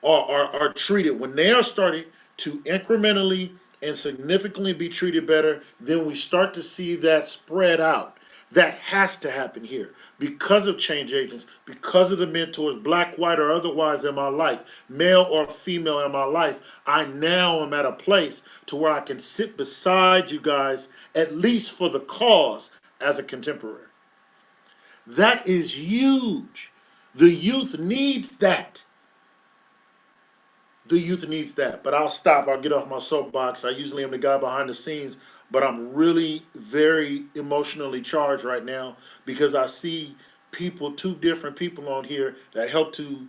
are treated, when they are starting to incrementally and significantly be treated better, then we start to see that spread out. That has to happen here because of change agents, because of the mentors, black, white, or otherwise in my life, male or female in my life. I now am at a place to where I can sit beside you guys, at least for the cause, as a contemporary. That is huge. The youth needs that. The youth needs that. But I'll stop. I'll get off my soapbox. I usually am the guy behind the scenes, but I'm really very emotionally charged right now because I see people, two different people on here that helped to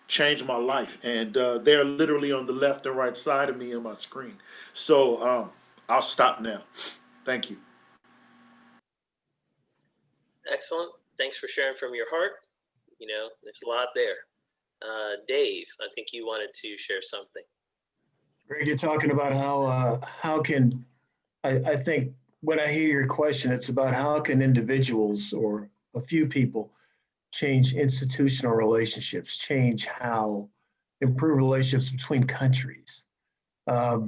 change my life. And they're literally on the left and right side of me on my screen. So I'll stop now. Thank you. Excellent. Thanks for sharing from your heart. There's a lot there. Dave, I think you wanted to share something. Greg, you're talking about how can, I think when I hear your question, it's about how can individuals or a few people change institutional relationships, change how, improve relationships between countries. I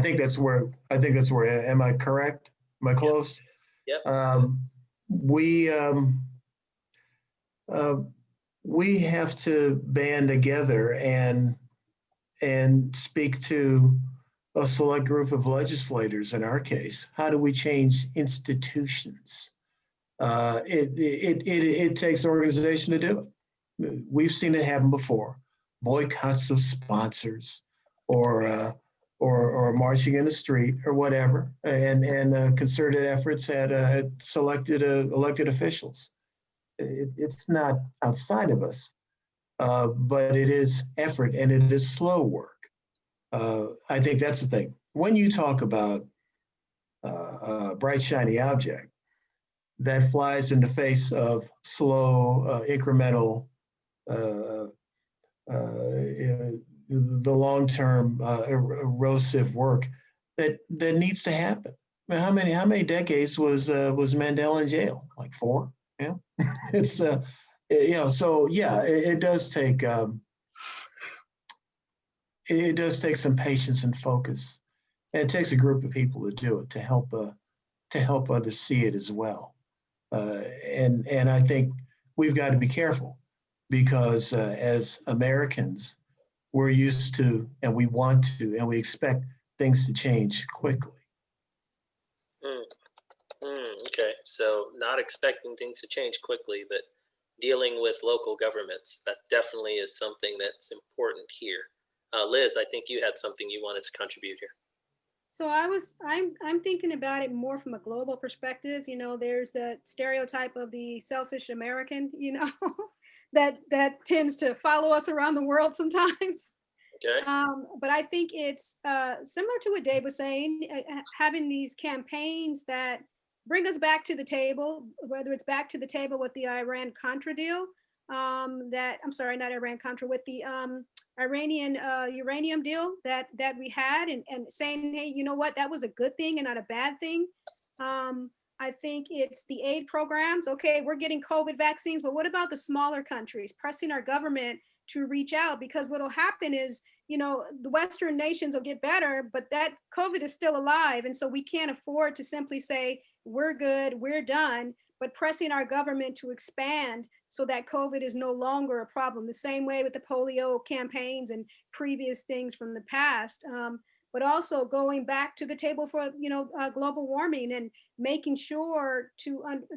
think that's where, am I correct? Am I close? Yep. We have to band together and speak to a select group of legislators in our case. How do we change institutions? It takes an organization to do it. We've seen it happen before. Boycotts of sponsors or marching in the street or whatever, and concerted efforts at selected elected officials. It's not outside of us, but it is effort and it is slow work. I think that's the thing. When you talk about bright, shiny object that flies in the face of slow, incremental, the long-term erosive work that needs to happen. I mean, how many decades was Mandela in jail? Like 4? Yeah, it's So yeah, it does take some patience and focus, and it takes a group of people to do it, to help others see it as well. And I think we've got to be careful because as Americans, we're used to, and we want to, and we expect things to change quickly. Okay, so not expecting things to change quickly, but dealing with local governments, that definitely is something that's important here. Liz, I think you had something you wanted to contribute here. So I'm thinking about it more from a global perspective. You know, there's that stereotype of the selfish American, you know, that tends to follow us around the world sometimes. Okay. But I think it's similar to what Dave was saying, having these campaigns that bring us back to the table, whether it's back to the table with the Iran-Contra deal, with the Iranian uranium deal that we had, and saying, hey, you know what, that was a good thing and not a bad thing. I think it's the aid programs. Okay, we're getting COVID vaccines, but what about the smaller countries? Pressing our government to reach out, because what will happen is, you know, the Western nations will get better, but that COVID is still alive. And so we can't afford to simply say, we're good, we're done, but pressing our government to expand so that COVID is no longer a problem. The same way with the polio campaigns and previous things from the past. But also going back to the table for, you know, global warming, and making sure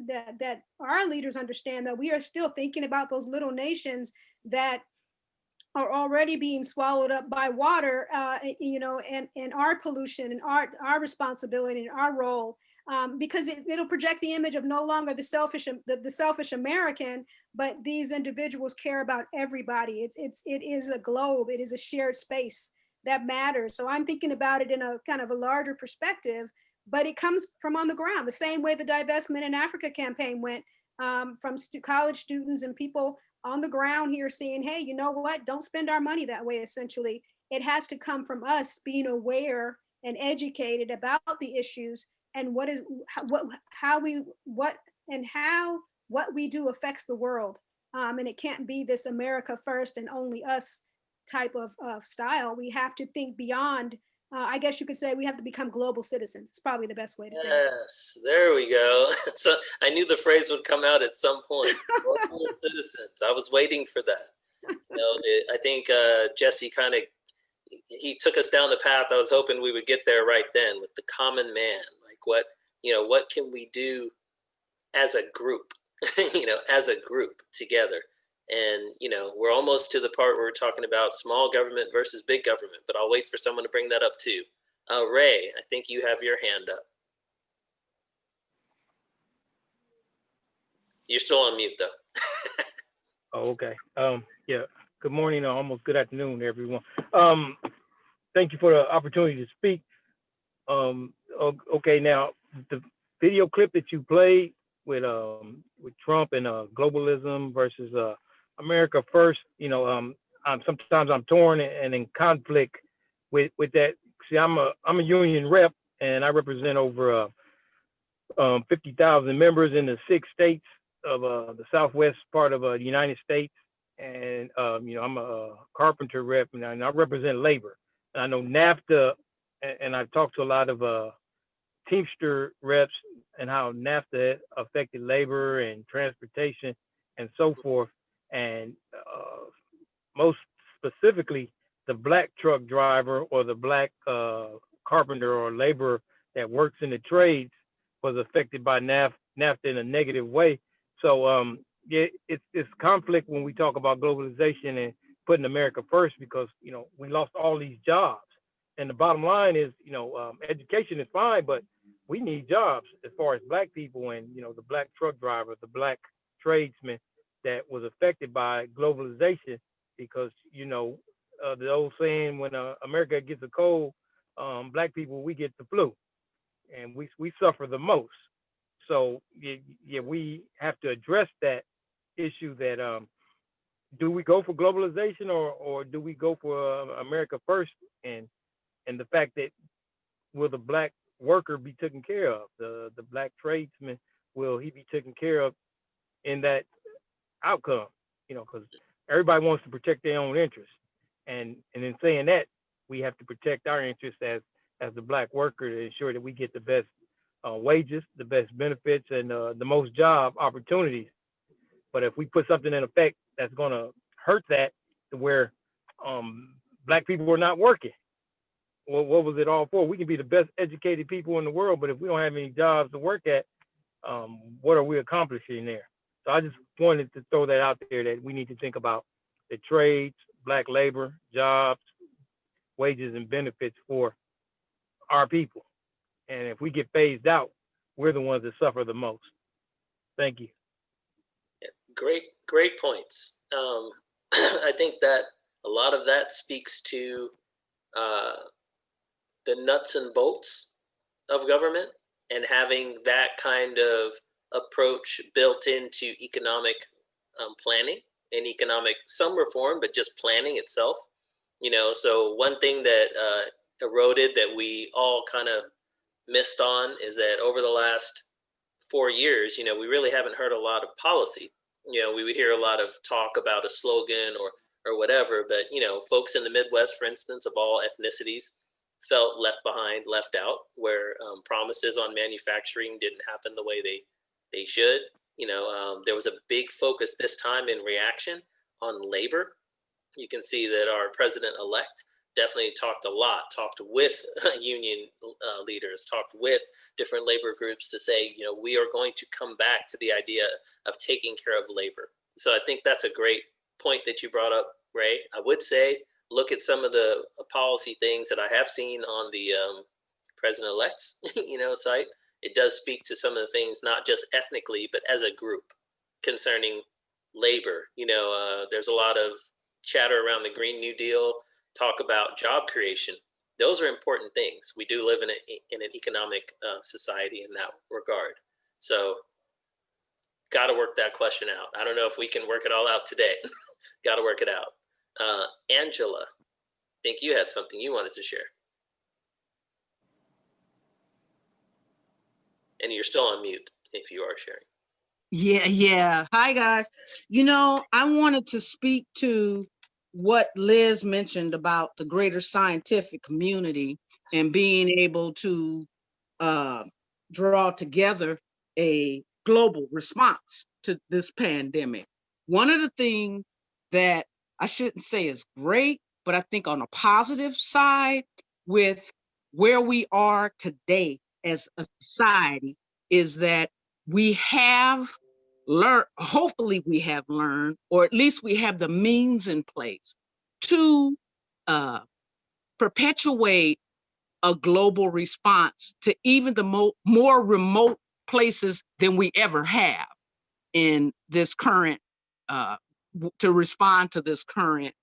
that our leaders understand that we are still thinking about those little nations that are already being swallowed up by water, you know, and our pollution and our responsibility and our role. Because it'll project the image of no longer the selfish American, but these individuals care about everybody. It is a globe. It is a shared space that matters. So I'm thinking about it in a kind of a larger perspective, but it comes from on the ground, the same way the Divestment in Africa campaign went, from college students and people on the ground here saying, hey, you know what? Don't spend our money that way. Essentially, it has to come from us being aware and educated about the issues, and what we do affects the world. And it can't be this America first and only us type of style. We have to think beyond. I guess you could say we have to become global citizens. It's probably the best way to say it. Yes, there we go. So I knew the phrase would come out at some point. Global citizens. I was waiting for that. You know, I think Jesse he took us down the path I was hoping we would get there right then, with the common man. What can we do as a group, as a group together? And, we're almost to the part where we're talking about small government versus big government, but I'll wait for someone to bring that up too. Ray, I think you have your hand up. You're still on mute though. Oh, okay. Yeah. Good morning, or almost good afternoon, everyone. Thank you for the opportunity to speak. Okay, now the video clip that you played with Trump and globalism versus America first. Sometimes I'm torn and in conflict with that. See, I'm a union rep, and I represent over 50,000 members in the 6 states of the southwest part of the United States. And I'm a carpenter rep, and I represent labor. And I know NAFTA, and I've talked to a lot of Teamster reps and how NAFTA affected labor and transportation and so forth. And most specifically, the black truck driver or the black carpenter or laborer that works in the trades was affected by NAFTA in a negative way. So it's conflict when we talk about globalization and putting America first, because we lost all these jobs. And the bottom line is, education is fine, but we need jobs as far as black people. And the black truck driver, the black tradesman that was affected by globalization, because the old saying, when America gets a cold, black people, we get the flu. and we suffer the most. So yeah, we have to address that issue that do we go for globalization or do we go for America first? And the fact that will the black worker be taken care of? The black tradesman, will he be taken care of in that outcome? You know, because everybody wants to protect their own interests, and in saying that, we have to protect our interests as the black worker to ensure that we get the best wages, the best benefits, and the most job opportunities. But if we put something in effect that's going to hurt that, to where black people are not working, well, what was it all for? We can be the best educated people in the world, but if we don't have any jobs to work at, what are we accomplishing there? So I just wanted to throw that out there, that we need to think about the trades, black labor, jobs, wages, and benefits for our people. And if we get phased out, we're the ones that suffer the most. Thank you. Great points. I think that a lot of that speaks to the nuts and bolts of government, and having that kind of approach built into economic planning and economic, some reform, but just planning itself. You know, so one thing that eroded that we all kind of missed on is that over the last 4 years, you know, we really haven't heard a lot of policy. You know, we would hear a lot of talk about a slogan or whatever, but, you know, folks in the Midwest, for instance, of all ethnicities, felt left behind, left out, where promises on manufacturing didn't happen the way they should. You know, there was a big focus this time in reaction on labor. You can see that our president-elect definitely talked with union leaders, talked with different labor groups to say, you know, we are going to come back to the idea of taking care of labor. So I think that's a great point that you brought up, Ray. I would say, look at some of the policy things that I have seen on the president-elect's, you know, site. It does speak to some of the things, not just ethnically, but as a group concerning labor. You know, there's a lot of chatter around the Green New Deal, talk about job creation. Those are important things. We do live in an economic society in that regard. So got to work that question out. I don't know if we can work it all out today. Got to work it out. Angela, I think you had something you wanted to share. And you're still on mute if you are sharing. Yeah. Hi, guys. You know, I wanted to speak to what Liz mentioned about the greater scientific community and being able to draw together a global response to this pandemic. One of the things that I shouldn't say is great, but I think on a positive side with where we are today as a society is that we have learned, hopefully we have learned, or at least we have the means in place to perpetuate a global response to even the more remote places than we ever have in this current, to respond to this current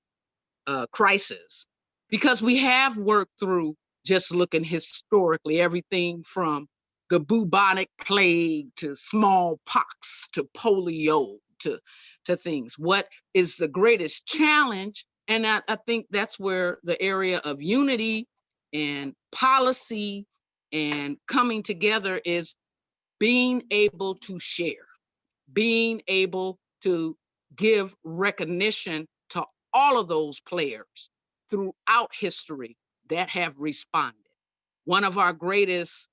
crisis. Because we have worked through, just looking historically, everything from the bubonic plague to smallpox to polio to things. What is the greatest challenge? And I think that's where the area of unity and policy and coming together is being able to share, being able to give recognition to all of those players throughout history that have responded. One of our greatest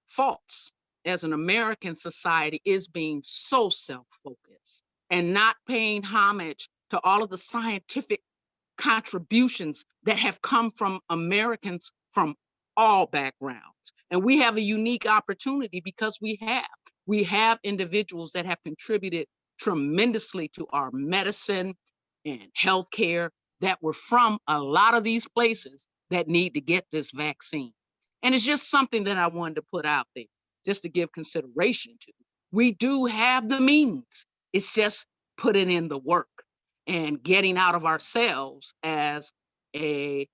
faults as an American society is being so self-focused and not paying homage to all of the scientific contributions that have come from Americans from all backgrounds. And we have a unique opportunity because we have individuals that have contributed tremendously to our medicine and healthcare that were from a lot of these places that need to get this vaccine. And it's just something that I wanted to put out there, just to give consideration to. We do have the means. It's just putting in the work and getting out of ourselves as the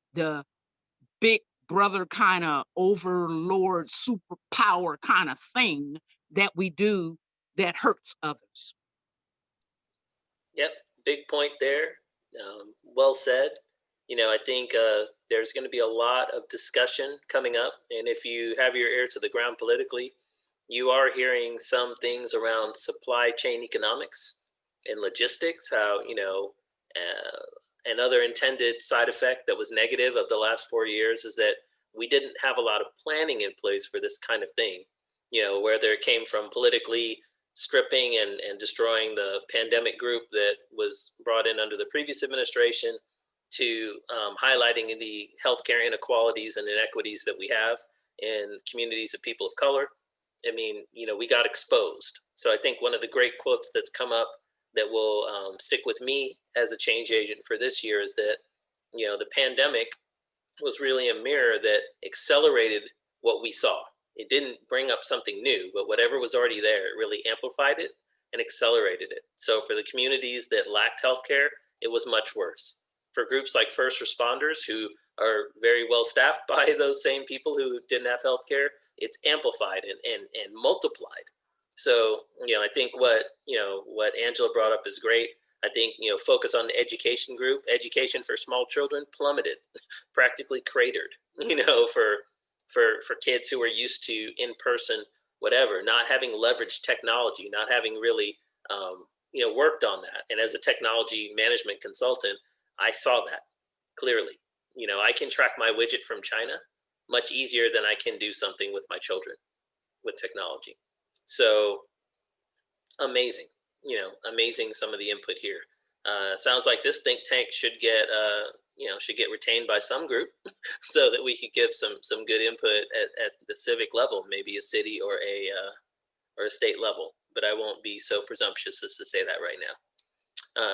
big brother kind of overlord superpower kind of thing that we do that hurts others. Yep, big point there. Well said. I think there's going to be a lot of discussion coming up. And if you have your ear to the ground politically, you are hearing some things around supply chain economics and logistics, how, another intended side effect that was negative of the last 4 years is that we didn't have a lot of planning in place for this kind of thing, whether it came from politically stripping and destroying the pandemic group that was brought in under the previous administration to highlighting the healthcare inequalities and inequities that we have in communities of people of color. I mean, we got exposed. So I think one of the great quotes that's come up that will stick with me as a change agent for this year is that, the pandemic was really a mirror that accelerated what we saw. It didn't bring up something new, but whatever was already there, it really amplified it and accelerated it. So for the communities that lacked healthcare, it was much worse. For groups like first responders who are very well staffed by those same people who didn't have healthcare, it's amplified and multiplied. So, I think what Angela brought up is great. I think, focus on the education group. Education for small children plummeted, practically cratered, for kids who are used to in-person, whatever, not having leveraged technology, not having really, worked on that. And as a technology management consultant, I saw that clearly. I can track my widget from China much easier than I can do something with my children with technology. So amazing, amazing some of the input here. Sounds like this think tank should get retained by some group so that we could give some good input at the civic level, maybe a city or a state level. But I won't be so presumptuous as to say that right now.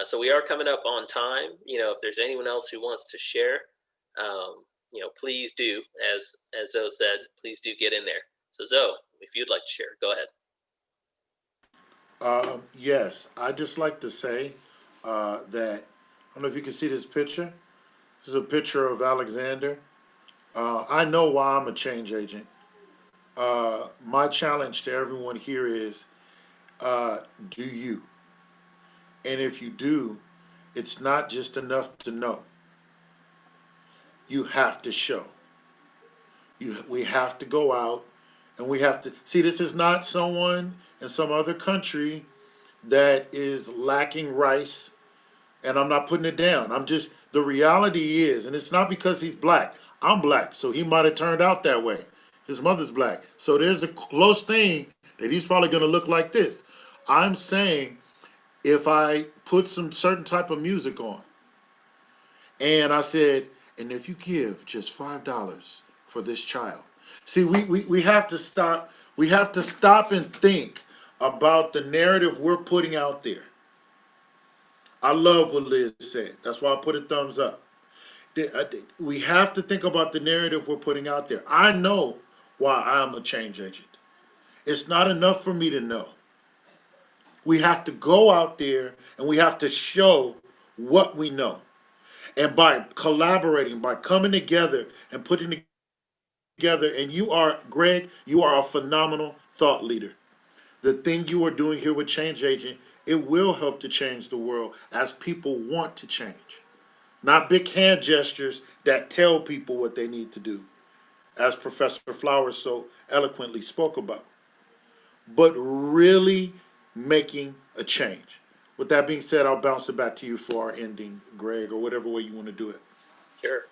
So we are coming up on time. If there's anyone else who wants to share, please do, as Zoe said, please do get in there. So Zoe, if you'd like to share, go ahead. Yes, I'd just like to say that, I don't know if you can see this picture. This is a picture of Alexander. I know why I'm a change agent. My challenge to everyone here is, do you? And if you do, it's not just enough to know. You have to show. We have to go out and we have to see, this is not someone in some other country that is lacking rice, and I'm not putting it down. The reality is, and it's not because he's black. I'm black, so he might have turned out that way. His mother's black. So there's a close thing that he's probably going to look like this. I'm saying if I put some certain type of music on and I said, and if you give just $5 for this child. See, we have to stop. We have to stop and think about the narrative we're putting out there. I love what Liz said. That's why I put a thumbs up. We have to think about the narrative we're putting out there. I know why I'm a change agent. It's not enough for me to know. We have to go out there and we have to show what we know. And by collaborating, by coming together and putting together, and Greg, you are a phenomenal thought leader. The thing you are doing here with Change Agent, it will help to change the world as people want to change. Not big hand gestures that tell people what they need to do, as Professor Flowers so eloquently spoke about, but really making a change. With that being said, I'll bounce it back to you for our ending, Greg, or whatever way you want to do it. Sure.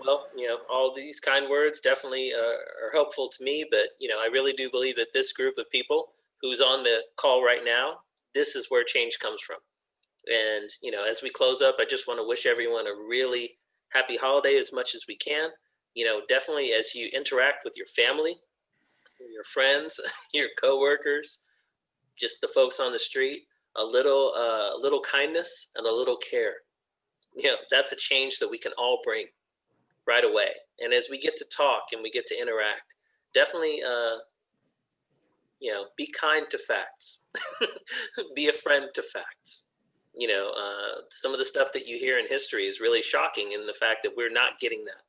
Well, all these kind words definitely are helpful to me, but, I really do believe that this group of people who's on the call right now, this is where change comes from. And, as we close up, I just want to wish everyone a really happy holiday as much as we can. Definitely as you interact with your family, your friends, your coworkers, just the folks on the street, a little kindness and a little care. That's a change that we can all bring right away. And as we get to talk and we get to interact, definitely, be kind to facts. Be a friend to facts. Some of the stuff that you hear in history is really shocking in the fact that we're not getting that.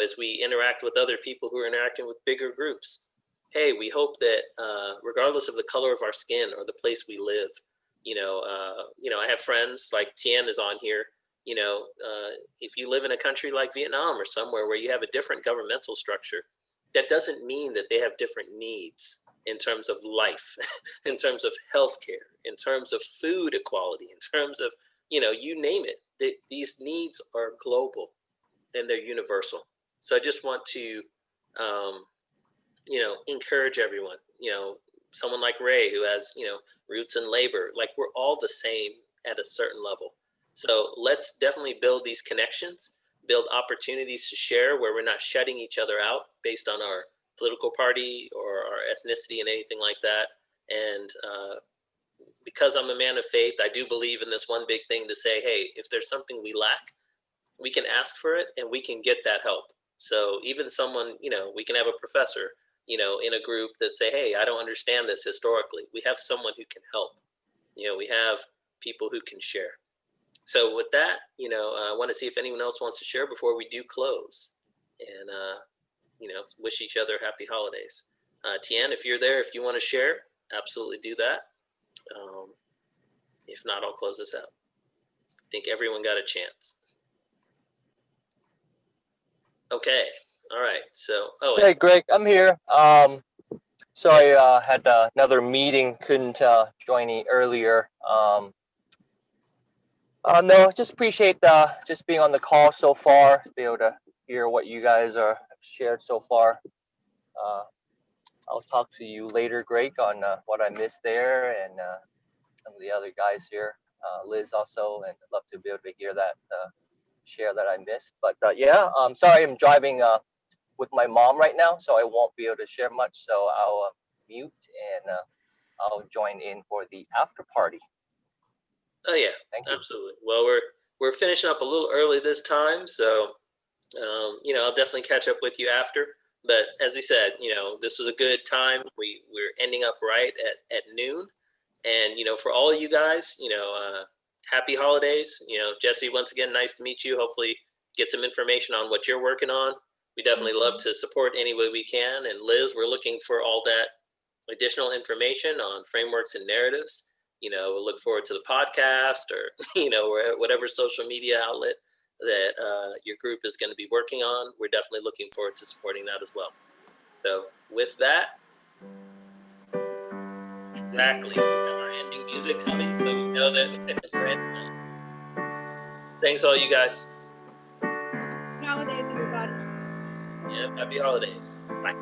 as we interact with other people who are interacting with bigger groups. Hey, we hope that regardless of the color of our skin or the place we live, I have friends like Tien is on here. If you live in a country like Vietnam or somewhere where you have a different governmental structure, that doesn't mean that they have different needs in terms of life, in terms of healthcare, in terms of food equality, in terms of, you name it. These needs are global and they're universal. So I just want to, encourage everyone, someone like Ray who has, roots in labor, like we're all the same at a certain level. So let's definitely build these connections, build opportunities to share where we're not shutting each other out based on our political party or our ethnicity and anything like that. And because I'm a man of faith, I do believe in this one big thing to say, hey, if there's something we lack, we can ask for it and we can get that help. So even someone, we can have a professor, in a group that say, hey, I don't understand this historically. We have someone who can help. We have people who can share. So with that, I want to see if anyone else wants to share before we do close and, wish each other happy holidays. Tien, if you're there, if you want to share, absolutely do that. If not, I'll close this out. I think everyone got a chance. Okay. All right. So, Hey, Greg, I'm here. Sorry, had another meeting, couldn't join you earlier. No, just appreciate just being on the call so far, be able to hear what you guys are shared so far. I'll talk to you later, Greg, on what I missed there and some of the other guys here, Liz also, and I'd love to be able to hear that share that I missed. But yeah, sorry, I'm driving with my mom right now, so I won't be able to share much. So I'll mute and I'll join in for the after party. Oh yeah, absolutely. Well, we're finishing up a little early this time, so I'll definitely catch up with you after. But as we said, this was a good time. We're ending up right at noon, and for all of you guys, happy holidays. Jesse, once again, nice to meet you. Hopefully, get some information on what you're working on. We definitely love to support any way we can. And Liz, we're looking for all that additional information on frameworks and narratives. We'll look forward to the podcast or, whatever social media outlet that your group is going to be working on. We're definitely looking forward to supporting that as well. So with that, exactly, we have our ending music coming, so we know that we're ending. Thanks all you guys. Happy holidays, everybody. Yeah, happy holidays. Bye.